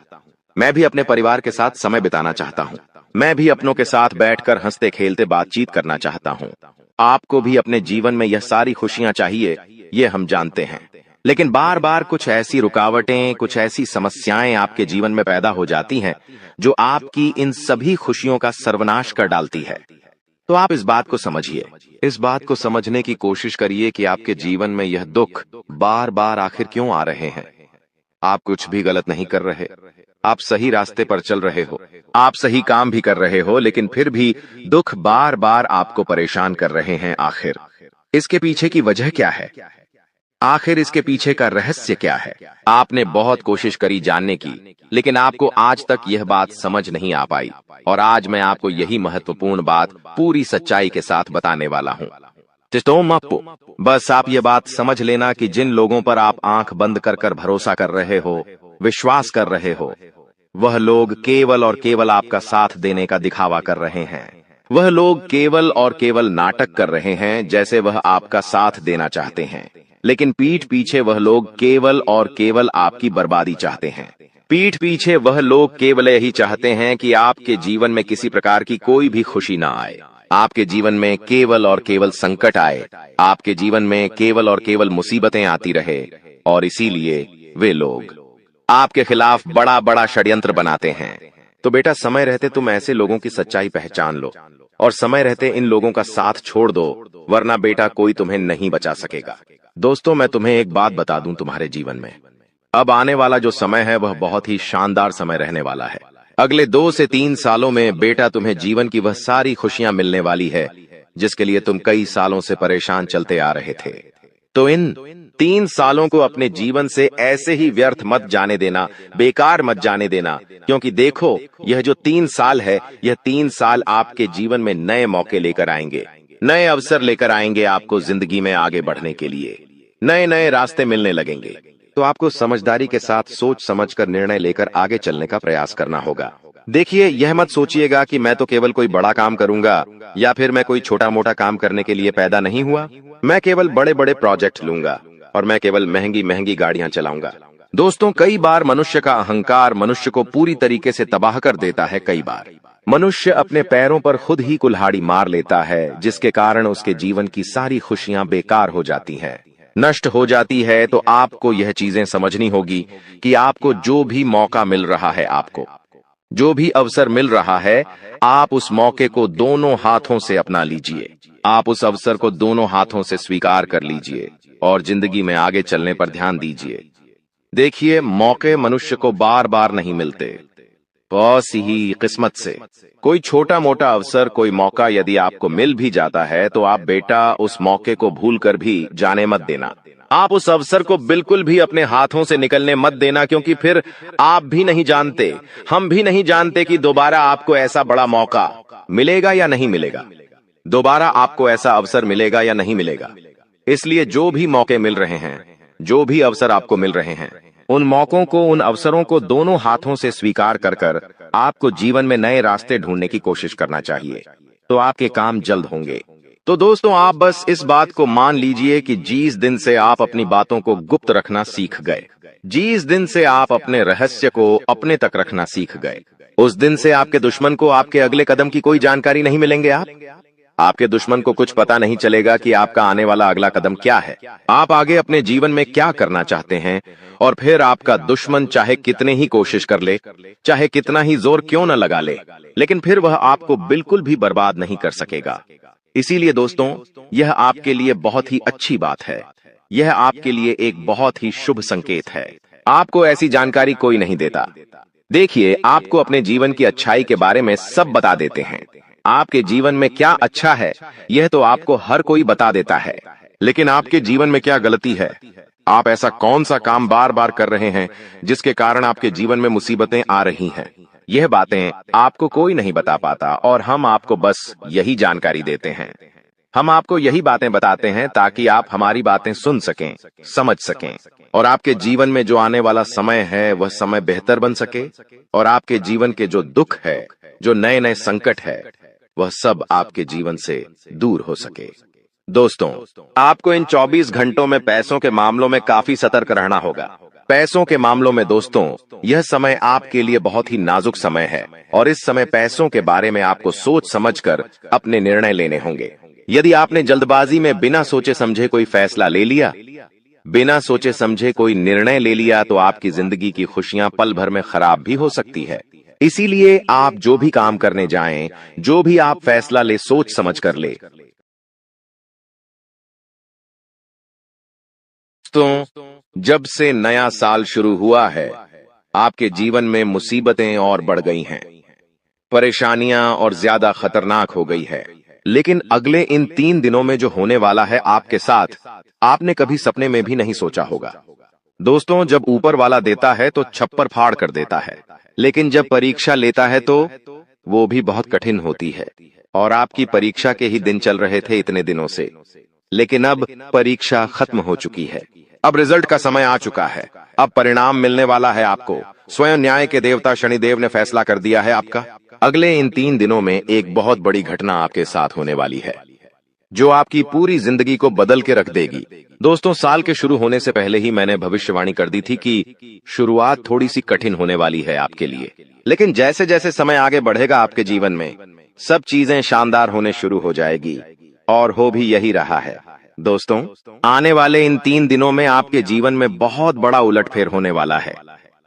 मैं भी अपने परिवार के साथ समय बिताना चाहता हूँ, मैं भी अपनों के साथ बैठकर हंसते खेलते बातचीत करना चाहता हूँ। आपको भी अपने जीवन में यह सारी खुशियां चाहिए, ये हम जानते हैं। लेकिन बार बार कुछ ऐसी रुकावटें, कुछ ऐसी समस्याएं आपके जीवन में पैदा हो जाती हैं जो आपकी इन सभी खुशियों का सर्वनाश कर डालती है। तो आप इस बात को समझिए, इस बात को समझने की कोशिश करिए कि आपके जीवन में यह दुख बार बार आखिर क्यों आ रहे हैं। आप कुछ भी गलत नहीं कर रहे, आप सही रास्ते पर चल रहे हो, आप सही काम भी कर रहे हो, लेकिन फिर भी दुख बार बार आपको परेशान कर रहे हैं। आखिर इसके पीछे की वजह क्या है? आखिर इसके पीछे का रहस्य क्या है? आपने बहुत कोशिश करी जानने की, लेकिन आपको आज तक यह बात समझ नहीं आ पाई, और आज मैं आपको यही महत्वपूर्ण बात पूरी सच्चाई के साथ बताने वाला हूँ। बस आप ये बात समझ लेना कि जिन लोगों पर आप आंख बंद कर भरोसा कर रहे हो, विश्वास कर रहे हो, वह लोग केवल और केवल आपका साथ देने का दिखावा कर रहे हैं। वह लोग केवल और केवल नाटक कर रहे हैं जैसे वह आपका साथ देना चाहते हैं, लेकिन पीठ पीछे वह लोग केवल और केवल आपकी बर्बादी चाहते हैं। पीठ पीछे वह लोग केवल यही चाहते हैं कि आपके जीवन में किसी प्रकार की कोई भी खुशी ना आए, आपके जीवन में केवल और केवल संकट आए, आपके जीवन में केवल और केवल मुसीबतें आती रहे, और इसीलिए वे लोग आपके खिलाफ बड़ा बड़ा षड्यंत्र बनाते हैं। तो बेटा, समय रहते तुम ऐसे लोगों की सच्चाई पहचान लो, और समय रहते इन लोगों का साथ छोड़ दो, वरना बेटा कोई तुम्हें नहीं बचा सकेगा। दोस्तों, मैं तुम्हें एक बात बता दूं, तुम्हारे जीवन में अब आने वाला जो समय है वह बहुत ही शानदार समय रहने वाला है। अगले 2 से 3 सालों में बेटा तुम्हें जीवन की वह सारी खुशियां मिलने वाली है जिसके लिए तुम कई सालों से परेशान चलते आ रहे थे। तो इन 3 सालों को अपने जीवन से ऐसे ही व्यर्थ मत जाने देना, बेकार मत जाने देना, क्योंकि देखो, यह जो 3 साल है, यह 3 साल आपके जीवन में नए मौके लेकर आएंगे, नए अवसर लेकर आएंगे। आपको जिंदगी में आगे बढ़ने के लिए नए नए रास्ते मिलने लगेंगे। तो आपको समझदारी के साथ सोच समझकर निर्णय लेकर आगे चलने का प्रयास करना होगा। देखिए, यह मत सोचिएगा कि मैं तो केवल कोई बड़ा काम करूंगा, या फिर मैं कोई छोटा मोटा काम करने के लिए पैदा नहीं हुआ, मैं केवल बड़े बड़े प्रोजेक्ट लूंगा, और मैं केवल महंगी महंगी गाड़ियां चलाऊंगा। दोस्तों, कई बार मनुष्य का अहंकार मनुष्य को पूरी तरीके से तबाह कर देता है। कई बार मनुष्य अपने पैरों पर खुद ही कुल्हाड़ी मार लेता है, जिसके कारण उसके जीवन की सारी खुशियां बेकार हो जाती हैं, नष्ट हो जाती है। तो आपको यह चीजें समझनी होगी कि आपको जो भी मौका मिल रहा है, आपको जो भी अवसर मिल रहा है, आप उस मौके को दोनों हाथों से अपना लीजिए। आप उस अवसर को दोनों हाथों से स्वीकार कर लीजिए और जिंदगी में आगे चलने पर ध्यान दीजिए। देखिए, मौके मनुष्य को बार बार नहीं मिलते, बस ही किस्मत से। कोई छोटा मोटा अवसर, कोई मौका यदि आपको मिल भी जाता है, तो आप बेटा उस मौके को भूलकर भी जाने मत देना। आप उस अवसर को बिल्कुल भी अपने हाथों से निकलने मत देना, क्योंकि फिर आप भी नहीं जानते, हम भी नहीं जानते कि दोबारा आपको ऐसा बड़ा मौका मिलेगा या नहीं मिलेगा, दोबारा आपको ऐसा अवसर मिलेगा या नहीं मिलेगा। इसलिए जो भी मौके मिल रहे हैं, जो भी अवसर आपको मिल रहे हैं, उन मौकों को, उन अवसरों को दोनों हाथों से स्वीकार कर आपको जीवन में नए रास्ते ढूंढने की कोशिश करना चाहिए। तो आपके काम जल्द होंगे। तो दोस्तों, आप बस इस बात को मान लीजिए कि जिस दिन से आप अपनी बातों को गुप्त रखना सीख गए, जिस दिन से आप अपने रहस्य को अपने तक रखना सीख गए, उस दिन से आपके दुश्मन को आपके अगले कदम की कोई जानकारी नहीं मिलेंगे। आपके दुश्मन को कुछ पता नहीं चलेगा कि आपका आने वाला अगला कदम क्या है, आप आगे अपने जीवन में क्या करना चाहते हैं। और फिर आपका दुश्मन चाहे कितने ही कोशिश कर ले, चाहे कितना ही जोर क्यों न लगा ले, लेकिन फिर वह आपको बिल्कुल भी बर्बाद नहीं कर सकेगा। इसीलिए दोस्तों, यह आपके लिए बहुत ही अच्छी बात है, यह आपके लिए एक बहुत ही शुभ संकेत है। आपको ऐसी जानकारी कोई नहीं देता। देखिए, आपको अपने जीवन की अच्छाई के बारे में सब बता देते हैं। आपके जीवन में क्या अच्छा है, यह तो आपको हर कोई बता देता है, लेकिन आपके जीवन में क्या गलती है, आप ऐसा कौन सा काम बार बार कर रहे हैं जिसके कारण आपके जीवन में मुसीबतें आ रही हैं? यह बातें आपको कोई नहीं बता पाता और हम आपको बस यही जानकारी देते हैं। हम आपको यही बातें बताते हैं ताकि आप हमारी बातें सुन सकें, समझ सकें और आपके जीवन में जो आने वाला समय है वह समय बेहतर बन सके और आपके जीवन के जो दुख है, जो नए नए संकट है, वह सब आपके जीवन से दूर हो सके। दोस्तों, आपको इन 24 घंटों में पैसों के मामलों में काफी सतर्क रहना होगा। पैसों के मामलों में दोस्तों, यह समय आपके लिए बहुत ही नाजुक समय है और इस समय पैसों के बारे में आपको सोच समझकर अपने निर्णय लेने होंगे। यदि आपने जल्दबाजी में बिना सोचे समझे कोई फैसला ले लिया, बिना सोचे समझे कोई निर्णय ले लिया, तो आपकी जिंदगी की खुशियां पल भर में खराब भी हो सकती है। इसीलिए आप जो भी काम करने जाएं, जो भी आप फैसला ले, सोच समझ कर ले। तो जब से नया साल शुरू हुआ है, आपके जीवन में मुसीबतें और बढ़ गई हैं, परेशानियां और ज्यादा खतरनाक हो गई है। लेकिन अगले इन 3 दिनों में जो होने वाला है आपके साथ, आपने कभी सपने में भी नहीं सोचा होगा। दोस्तों, जब ऊपर वाला देता है तो छप्पर फाड़ कर देता है, लेकिन जब परीक्षा लेता है तो वो भी बहुत कठिन होती है। और आपकी परीक्षा के ही दिन चल रहे थे इतने दिनों से, लेकिन अब परीक्षा खत्म हो चुकी है। अब रिजल्ट का समय आ चुका है। अब परिणाम मिलने वाला है आपको। स्वयं न्याय के देवता शनिदेव ने फैसला कर दिया है आपका। अगले इन 3 दिनों में एक बहुत बड़ी घटना आपके साथ होने वाली है, जो आपकी पूरी जिंदगी को बदल के रख देगी। दोस्तों, साल के शुरू होने से पहले ही मैंने भविष्यवाणी कर दी थी कि शुरुआत थोड़ी सी कठिन होने वाली है आपके लिए, लेकिन जैसे जैसे समय आगे बढ़ेगा आपके जीवन में, सब चीजें शानदार होने शुरू हो जाएगी और हो भी यही रहा है। दोस्तों, आने वाले इन 3 दिनों में आपके जीवन में बहुत बड़ा उलटफेर होने वाला है।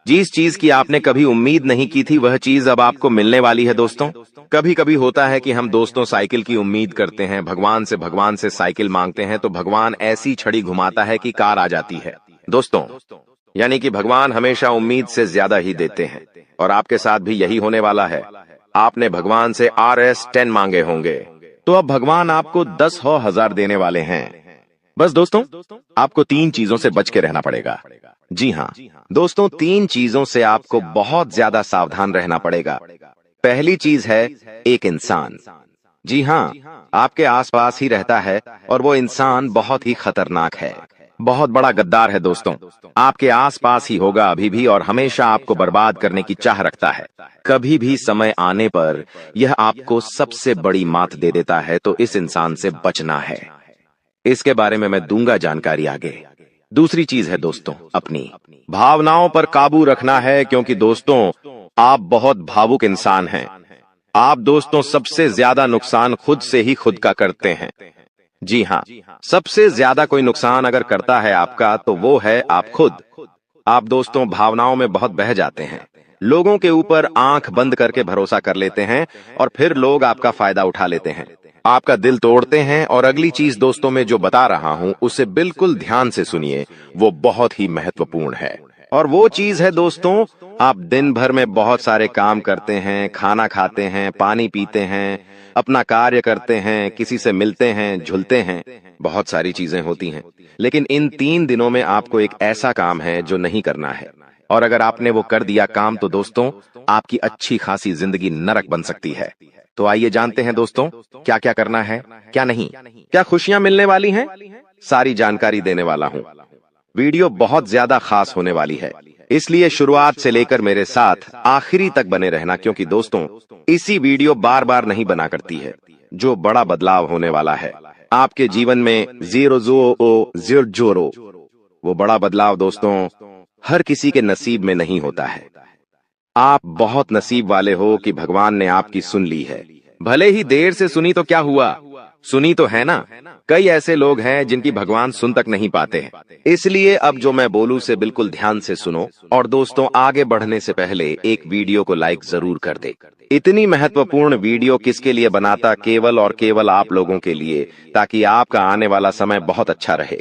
जिस चीज की आपने कभी उम्मीद नहीं की थी, वह चीज अब आपको मिलने वाली है। दोस्तों, कभी कभी होता है कि हम दोस्तों साइकिल की उम्मीद करते हैं, भगवान से साइकिल मांगते हैं, तो भगवान ऐसी छड़ी घुमाता है कि कार आ जाती है। दोस्तों, यानी कि भगवान हमेशा उम्मीद से ज्यादा ही देते हैं और आपके साथ भी यही होने वाला है। आपने भगवान से RS10 मांगे होंगे, तो अब भगवान आपको 10,000 देने वाले हैं। बस दोस्तों, आपको 3 चीजों से बच के रहना पड़ेगा। जी हाँ दोस्तों, 3 चीजों से आपको बहुत ज्यादा सावधान रहना पड़ेगा। पहली चीज है एक इंसान। जी हाँ, आपके आसपास ही रहता है और वो इंसान बहुत ही खतरनाक है, बहुत बड़ा गद्दार है। दोस्तों, आपके आसपास ही होगा अभी भी और हमेशा आपको बर्बाद करने की चाह रखता है। कभी भी समय आने पर यह आपको सबसे बड़ी मात दे देता है, तो इस इंसान से बचना है। इसके बारे में मैं दूंगा जानकारी आगे। दूसरी चीज है दोस्तों, अपनी भावनाओं पर काबू रखना है, क्योंकि दोस्तों आप बहुत भावुक इंसान हैं। आप दोस्तों सबसे ज्यादा नुकसान खुद से ही खुद का करते हैं। जी हाँ, सबसे ज्यादा कोई नुकसान अगर करता है आपका, तो वो है आप खुद। आप दोस्तों भावनाओं में बहुत बह जाते हैं, लोगों के ऊपर आंख बंद करके भरोसा कर लेते हैं और फिर लोग आपका फायदा उठा लेते हैं, आपका दिल तोड़ते हैं। और अगली चीज दोस्तों मैं जो बता रहा हूं उसे बिल्कुल ध्यान से सुनिए, वो बहुत ही महत्वपूर्ण है। और वो चीज है दोस्तों, आप दिन भर में बहुत सारे काम करते हैं, खाना खाते हैं, पानी पीते हैं, अपना कार्य करते हैं, किसी से मिलते हैं, झुलते हैं, बहुत सारी चीजें होती हैं, लेकिन इन 3 दिनों में आपको एक ऐसा काम है जो नहीं करना है। और अगर आपने वो कर दिया काम, तो दोस्तों आपकी अच्छी खासी जिंदगी नरक बन सकती है। तो आइए जानते हैं दोस्तों क्या क्या करना है, क्या नहीं, क्या खुशियां मिलने वाली हैं, सारी जानकारी देने वाला हूं। वीडियो बहुत ज्यादा खास होने वाली है, इसलिए शुरुआत से लेकर मेरे साथ आखिरी तक बने रहना, क्योंकि दोस्तों इसी वीडियो बार बार नहीं बना करती है। जो बड़ा बदलाव होने वाला है आपके जीवन में, 0 वो बड़ा बदलाव दोस्तों हर किसी के नसीब में नहीं होता है। आप बहुत नसीब वाले हो कि भगवान ने आपकी सुन ली है। भले ही देर से सुनी तो क्या हुआ, सुनी तो है ना। कई ऐसे लोग हैं जिनकी भगवान सुन तक नहीं पाते हैं। इसलिए अब जो मैं बोलूं से बिल्कुल ध्यान से सुनो। और दोस्तों आगे बढ़ने से पहले एक वीडियो को लाइक जरूर कर दे। इतनी महत्वपूर्ण वीडियो किसके लिए बनाता, केवल और केवल आप लोगों के लिए, ताकि आपका आने वाला समय बहुत अच्छा रहे।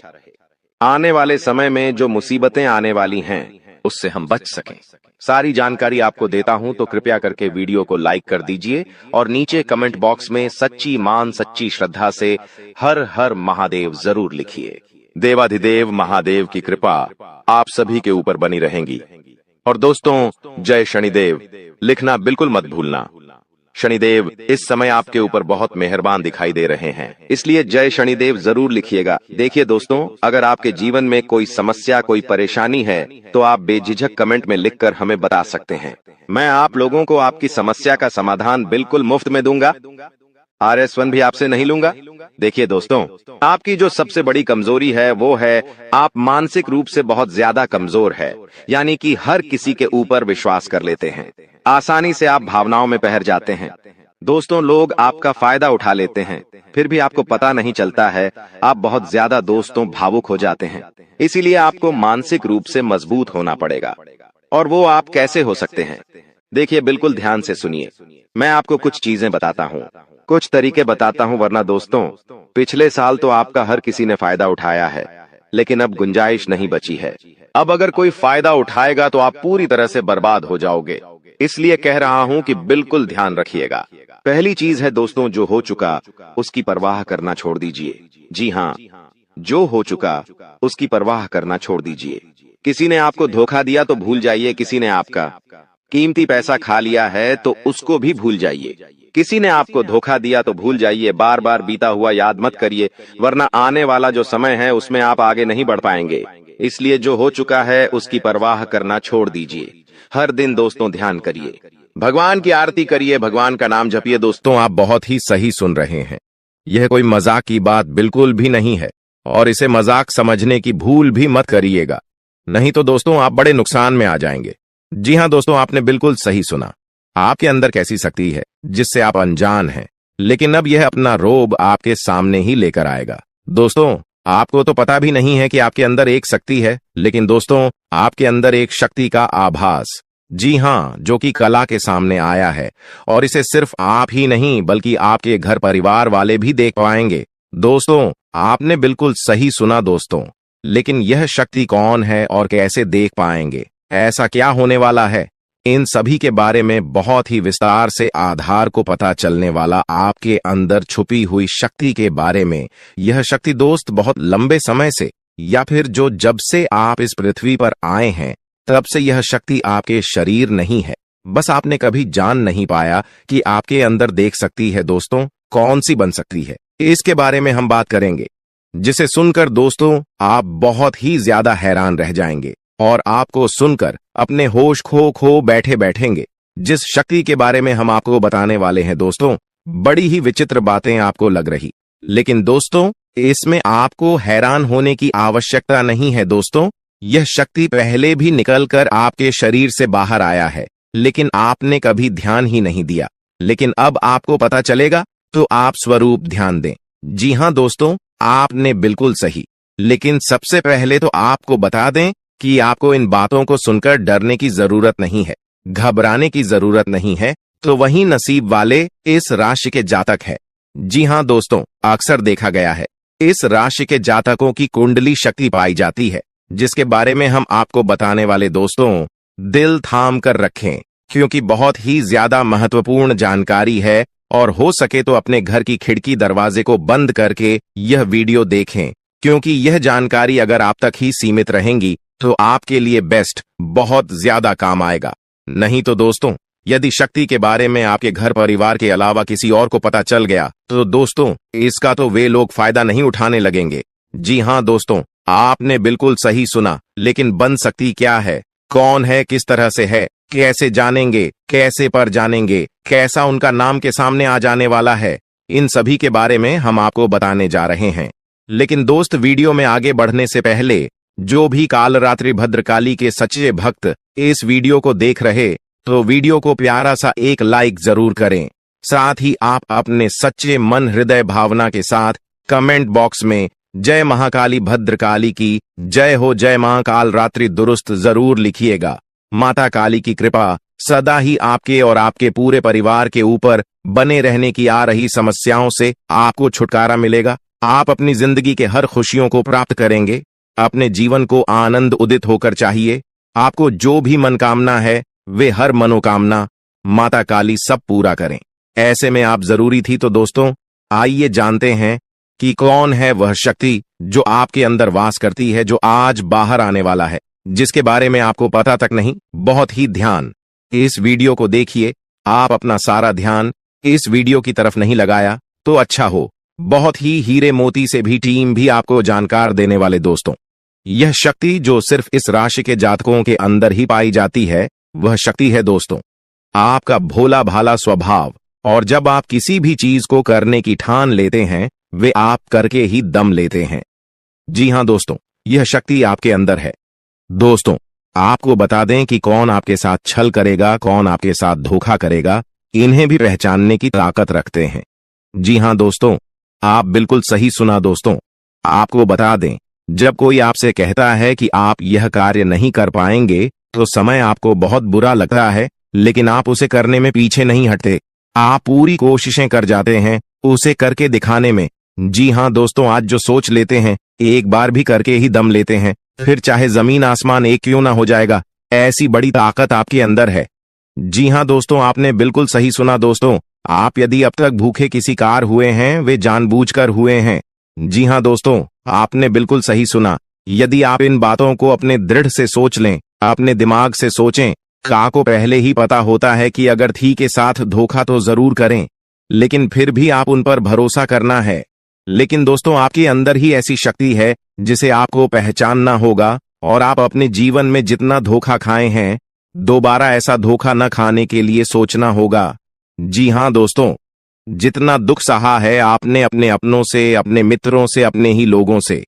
आने वाले समय में जो मुसीबतें आने वाली हैं उससे हम बच सकें। सारी जानकारी आपको देता हूं, तो कृपया करके वीडियो को लाइक कर दीजिए और नीचे कमेंट बॉक्स में सच्ची मान सच्ची श्रद्धा से हर हर महादेव जरूर लिखिए। देवाधिदेव महादेव की कृपा आप सभी के ऊपर बनी रहेंगी। और दोस्तों, जय शनिदेव लिखना बिल्कुल मत भूलना। शनिदेव इस समय आपके ऊपर बहुत मेहरबान दिखाई दे रहे हैं, इसलिए जय शनिदेव जरूर लिखिएगा। देखिए दोस्तों, अगर आपके जीवन में कोई समस्या, कोई परेशानी है तो आप बेझिझक कमेंट में लिखकर हमें बता सकते हैं। मैं आप लोगों को आपकी समस्या का समाधान बिल्कुल मुफ्त में दूंगा। RS1 भी आपसे नहीं लूंगा। देखिए दोस्तों, आपकी जो सबसे बड़ी कमजोरी है वो है आप मानसिक रूप से बहुत ज्यादा कमजोर है, यानी कि हर किसी के ऊपर विश्वास कर लेते हैं। आसानी से आप भावनाओं में बहर जाते हैं। दोस्तों, लोग आपका फायदा उठा लेते हैं, फिर भी आपको पता नहीं चलता है। आप बहुत ज्यादा दोस्तों भावुक हो जाते हैं, इसीलिए आपको मानसिक रूप से मजबूत होना पड़ेगा। और वो आप कैसे हो सकते हैं? देखिए, बिल्कुल ध्यान से सुनिए। मैं आपको कुछ चीजें बताता हूँ, कुछ तरीके बताता हूँ, वरना दोस्तों पिछले साल तो आपका हर किसी ने फायदा उठाया है, लेकिन अब गुंजाइश नहीं बची है। अब अगर कोई फायदा उठाएगा तो आप पूरी तरह से बर्बाद हो जाओगे। इसलिए कह रहा हूं कि बिल्कुल ध्यान रखिएगा। पहली चीज है दोस्तों, जो हो चुका उसकी परवाह करना छोड़ दीजिए। जी हाँ, जो हो चुका उसकी परवाह करना छोड़ दीजिए। किसी ने आपको धोखा दिया तो भूल जाइए, किसी ने आपका कीमती पैसा खा लिया है तो उसको भी भूल जाइए। किसी ने आपको धोखा दिया तो भूल जाइए, बार बार बीता हुआ याद मत करिए, वरना आने वाला जो समय है उसमें आप आगे नहीं बढ़ पाएंगे। इसलिए जो हो चुका है उसकी परवाह करना छोड़ दीजिए। हर दिन दोस्तों ध्यान करिए, भगवान की आरती करिए, भगवान का नाम जपिए।
दोस्तों, आप बहुत ही सही सुन रहे हैं। यह कोई मजाक की बात बिल्कुल भी नहीं है, और इसे मजाक समझने की भूल भी मत करिएगा, नहीं तो दोस्तों आप बड़े नुकसान में आ जाएंगे। जी हाँ दोस्तों, आपने बिल्कुल सही सुना। आपके अंदर कैसी शक्ति है जिससे आप अनजान हैं, लेकिन अब यह अपना रोब आपके सामने ही लेकर आएगा। दोस्तों, आपको तो पता भी नहीं है कि आपके अंदर एक शक्ति है, लेकिन दोस्तों आपके अंदर एक शक्ति का आभास, जी हाँ, जो कि कला के सामने आया है, और इसे सिर्फ आप ही नहीं बल्कि आपके घर परिवार वाले भी देख पाएंगे। दोस्तों, आपने बिल्कुल सही सुना दोस्तों, लेकिन यह शक्ति कौन है और कैसे देख पाएंगे? ऐसा क्या होने वाला है? इन सभी के बारे में बहुत ही विस्तार से आधार को पता चलने वाला आपके अंदर छुपी हुई शक्ति के बारे में। यह शक्ति दोस्त बहुत लंबे समय से, या फिर जो जब से आप इस पृथ्वी पर आए हैं तब से यह शक्ति आपके शरीर नहीं है, बस आपने कभी जान नहीं पाया कि आपके अंदर देख सकती है। दोस्तों, कौन सी बन सकती है, इसके बारे में हम बात करेंगे, जिसे सुनकर दोस्तों आप बहुत ही ज्यादा हैरान रह जाएंगे और आपको सुनकर अपने होश खो बैठे बैठेंगे। जिस शक्ति के बारे में हम आपको बताने वाले हैं दोस्तों, बड़ी ही विचित्र बातें आपको लग रही, लेकिन दोस्तों इसमें आपको हैरान होने की आवश्यकता नहीं है। दोस्तों, यह शक्ति पहले भी निकलकर आपके शरीर से बाहर आया है, लेकिन आपने कभी ध्यान ही नहीं दिया। लेकिन अब आपको पता चलेगा, तो आप स्वरूप ध्यान दें। जी हाँ दोस्तों, आपने बिल्कुल सही। लेकिन सबसे पहले तो आपको बता दें कि आपको इन बातों को सुनकर डरने की जरूरत नहीं है, घबराने की जरूरत नहीं है। तो वही नसीब वाले इस राशि के जातक है। जी हाँ दोस्तों, अक्सर देखा गया है इस राशि के जातकों की कुंडली शक्ति पाई जाती है, जिसके बारे में हम आपको बताने वाले दोस्तों दिल थाम कर रखें, क्योंकि बहुत ही ज्यादा महत्वपूर्ण जानकारी है। और हो सके तो अपने घर की खिड़की दरवाजे को बंद करके यह वीडियो देखें, क्योंकि यह जानकारी अगर आप तक ही सीमित रहेंगी तो आपके लिए बेस्ट, बहुत ज्यादा काम आएगा। नहीं तो दोस्तों, यदि शक्ति के बारे में आपके घर परिवार के अलावा किसी और को पता चल गया तो दोस्तों इसका तो वे लोग फायदा नहीं उठाने लगेंगे। जी हाँ दोस्तों, आपने बिल्कुल सही सुना। लेकिन बन सकती क्या है, कौन है, किस तरह से है, कैसे जानेंगे, कैसे पर जानेंगे, कैसा उनका नाम के सामने आ जाने वाला है, इन सभी के बारे में हम आपको बताने जा रहे हैं। लेकिन दोस्त, वीडियो में आगे बढ़ने से पहले जो भी कालरात्रि भद्रकाली के सच्चे भक्त इस वीडियो को देख रहे, तो वीडियो को प्यारा सा एक लाइक जरूर करें। साथ ही आप अपने सच्चे मन हृदय भावना के साथ कमेंट बॉक्स में जय महाकाली भद्रकाली की जय हो, जय महाकाल रात्रि दुरुस्त जरूर लिखिएगा। माता काली की कृपा सदा ही आपके और आपके पूरे परिवार के ऊपर बने रहने की आ रही समस्याओं से आपको छुटकारा मिलेगा। आप अपनी जिंदगी के हर खुशियों को प्राप्त करेंगे। अपने जीवन को आनंद उदित होकर चाहिए। आपको जो भी मनोकामना है वे हर मनोकामना माता काली सब पूरा करें। ऐसे में आप जरूरी थी। तो दोस्तों आइए जानते हैं कि कौन है वह शक्ति जो आपके अंदर वास करती है, जो आज बाहर आने वाला है, जिसके बारे में आपको पता तक नहीं। बहुत ही ध्यान इस वीडियो को देखिए। आप अपना सारा ध्यान इस वीडियो की तरफ नहीं लगाया तो अच्छा हो। बहुत ही हीरे मोती से भी टीम भी आपको जानकार देने वाले दोस्तों, यह शक्ति जो सिर्फ इस राशि के जातकों के अंदर ही पाई जाती है, वह शक्ति है दोस्तों आपका भोला भाला स्वभाव। और जब आप किसी भी चीज को करने की ठान लेते हैं, वे आप करके ही दम लेते हैं। जी हां दोस्तों, यह शक्ति आपके अंदर है। दोस्तों, आपको बता दें कि कौन आपके साथ छल करेगा, कौन आपके साथ धोखा करेगा, इन्हें भी पहचानने की ताकत रखते हैं। जी हां दोस्तों, आप बिल्कुल सही सुना दोस्तों। आपको बता दें, जब कोई आपसे कहता है कि आप यह कार्य नहीं कर पाएंगे, तो समय आपको बहुत बुरा लगता है, लेकिन आप उसे करने में पीछे नहीं हटते। आप पूरी कोशिशें कर जाते हैं उसे करके दिखाने में। जी हां दोस्तों, आज जो सोच लेते हैं, एक बार भी करके ही दम लेते हैं, फिर चाहे जमीन आसमान एक क्यों ना हो जाएगा। ऐसी बड़ी ताकत आपके अंदर है। जी हां दोस्तों, आपने बिल्कुल सही सुना दोस्तों। आप यदि अब तक भूखे किसी कार हुए हैं, वे जानबूझकर हुए हैं। जी हां दोस्तों, आपने बिल्कुल सही सुना। यदि आप इन बातों को अपने दृढ़ से सोच लें, अपने दिमाग से सोचें, का को पहले ही पता होता है कि अगर थी के साथ धोखा तो जरूर करें, लेकिन फिर भी आप उन पर भरोसा करना है। लेकिन दोस्तों, आपके अंदर ही ऐसी शक्ति है जिसे आपको पहचानना होगा, और आप अपने जीवन में जितना धोखा खाए हैं, दोबारा ऐसा धोखा न खाने के लिए सोचना होगा। जी हां दोस्तों, जितना दुख सहा है आपने अपने अपनों से, अपने मित्रों से, अपने ही लोगों से,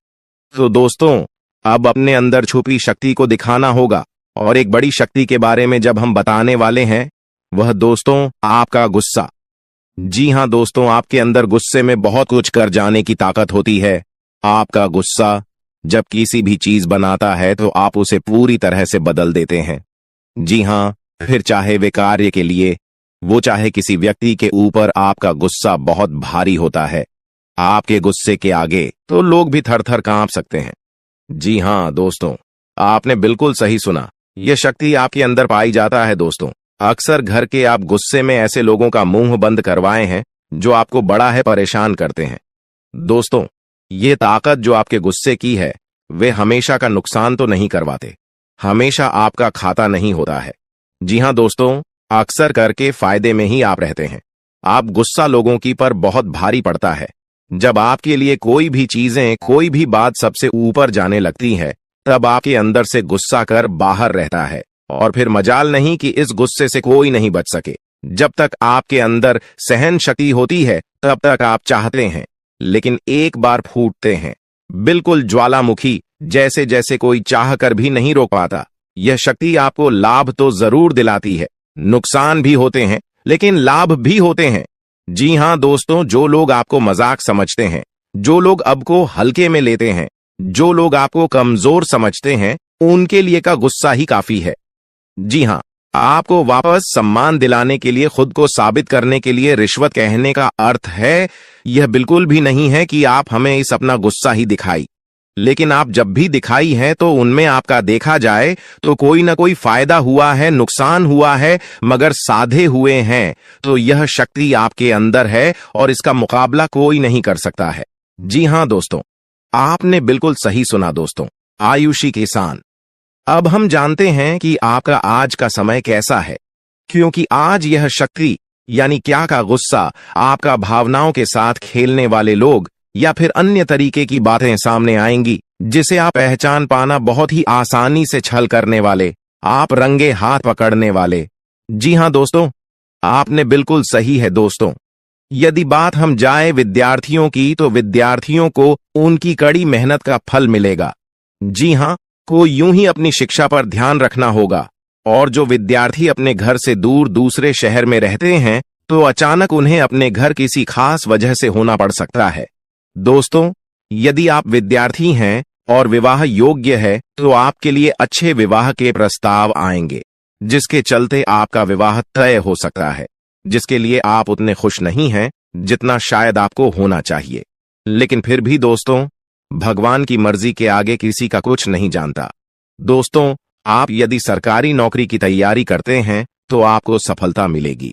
तो दोस्तों अब अपने अंदर छुपी शक्ति को दिखाना होगा। और एक बड़ी शक्ति के बारे में जब हम बताने वाले हैं, वह दोस्तों आपका गुस्सा। जी हां दोस्तों, आपके अंदर गुस्से में बहुत कुछ कर जाने की ताकत होती है। आपका गुस्सा जब किसी भी चीज बनाता है तो आप उसे पूरी तरह से बदल देते हैं। जी हां, फिर चाहे वे कार्य के लिए, वो चाहे किसी व्यक्ति के ऊपर, आपका गुस्सा बहुत भारी होता है। आपके गुस्से के आगे तो लोग भी थर थर कांप सकते हैं। जी हां दोस्तों, आपने बिल्कुल सही सुना। यह शक्ति आपके अंदर पाई जाता है दोस्तों। अक्सर घर के आप गुस्से में ऐसे लोगों का मुंह बंद करवाए हैं जो आपको बड़ा है परेशान करते हैं। दोस्तों, ये ताकत जो आपके गुस्से की है, वे हमेशा का नुकसान तो नहीं करवाते, हमेशा आपका खाता नहीं होता है। जी हां दोस्तों, अक्सर करके फायदे में ही आप रहते हैं। आप गुस्सा लोगों की पर बहुत भारी पड़ता है। जब आपके लिए कोई भी चीजें, कोई भी बात सबसे ऊपर जाने लगती है, तब आपके अंदर से गुस्सा कर बाहर रहता है, और फिर मजाल नहीं कि इस गुस्से से कोई नहीं बच सके। जब तक आपके अंदर सहन शक्ति होती है, तब तक आप चाहते हैं, लेकिन एक बार फूटते हैं, बिल्कुल ज्वालामुखी जैसे, जैसे कोई चाह कर भी नहीं रोक पाता। यह शक्ति आपको लाभ तो जरूर दिलाती है, नुकसान भी होते हैं, लेकिन लाभ भी होते हैं। जी हां दोस्तों, जो लोग आपको मजाक समझते हैं, जो लोग अब को हल्के में लेते हैं, जो लोग आपको कमजोर समझते हैं, उनके लिए का गुस्सा ही काफी है। जी हां, आपको वापस सम्मान दिलाने के लिए, खुद को साबित करने के लिए रिश्वत कहने का अर्थ है, यह बिल्कुल भी नहीं है कि आप हमें इस अपना गुस्सा ही दिखाई। लेकिन आप जब भी दिखाई है तो उनमें आपका देखा जाए तो कोई ना कोई फायदा हुआ है, नुकसान हुआ है, मगर साधे हुए हैं। तो यह शक्ति आपके अंदर है और इसका मुकाबला कोई नहीं कर सकता है। जी हां दोस्तों, आपने बिल्कुल सही सुना दोस्तों। आयुषी किसान, अब हम जानते हैं कि आपका आज का समय कैसा है, क्योंकि आज यह शक्ति यानी क्या का गुस्सा, आपका भावनाओं के साथ खेलने वाले लोग या फिर अन्य तरीके की बातें सामने आएंगी, जिसे आप पहचान पाना बहुत ही आसानी से छल करने वाले, आप रंगे हाथ पकड़ने वाले। जी हां दोस्तों, आपने बिल्कुल सही है दोस्तों। यदि बात हम जाए विद्यार्थियों की, तो विद्यार्थियों को उनकी कड़ी मेहनत का फल मिलेगा। जी हां, को यूं ही अपनी शिक्षा पर ध्यान रखना होगा। और जो विद्यार्थी अपने घर से दूर दूसरे शहर में रहते हैं, तो अचानक उन्हें अपने घर किसी खास वजह से होना पड़ सकता है। दोस्तों, यदि आप विद्यार्थी हैं और विवाह योग्य है, तो आपके लिए अच्छे विवाह के प्रस्ताव आएंगे, जिसके चलते आपका विवाह तय हो सकता है, जिसके लिए आप उतने खुश नहीं हैं जितना शायद आपको होना चाहिए। लेकिन फिर भी दोस्तों, भगवान की मर्जी के आगे किसी का कुछ नहीं जानता। दोस्तों, आप यदि सरकारी नौकरी की तैयारी करते हैं तो आपको सफलता मिलेगी,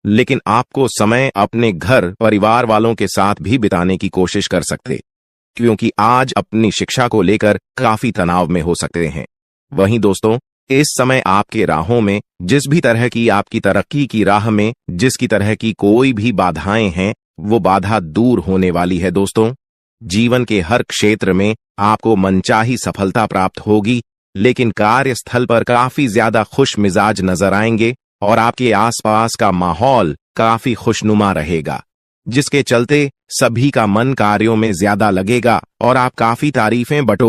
लेकिन आपको समय अपने घर परिवार वालों के साथ भी बिताने की कोशिश कर सकते, क्योंकि आज अपनी शिक्षा को लेकर काफी तनाव में हो सकते हैं। वहीं दोस्तों, इस समय आपके राहों में जिस भी तरह की आपकी तरक्की की राह में जिसकी तरह की कोई भी बाधाएं हैं, वो बाधा दूर होने वाली है। दोस्तों, जीवन के हर क्षेत्र में आपको मनचाही सफलता प्राप्त होगी, लेकिन कार्यस्थल पर काफी ज्यादा खुश मिजाज नजर आएंगे और आपके आसपास का माहौल काफी खुशनुमा रहेगा, जिसके चलते सभी का मन कार्यों में ज्यादा लगेगा और आप काफी तारीफें बटो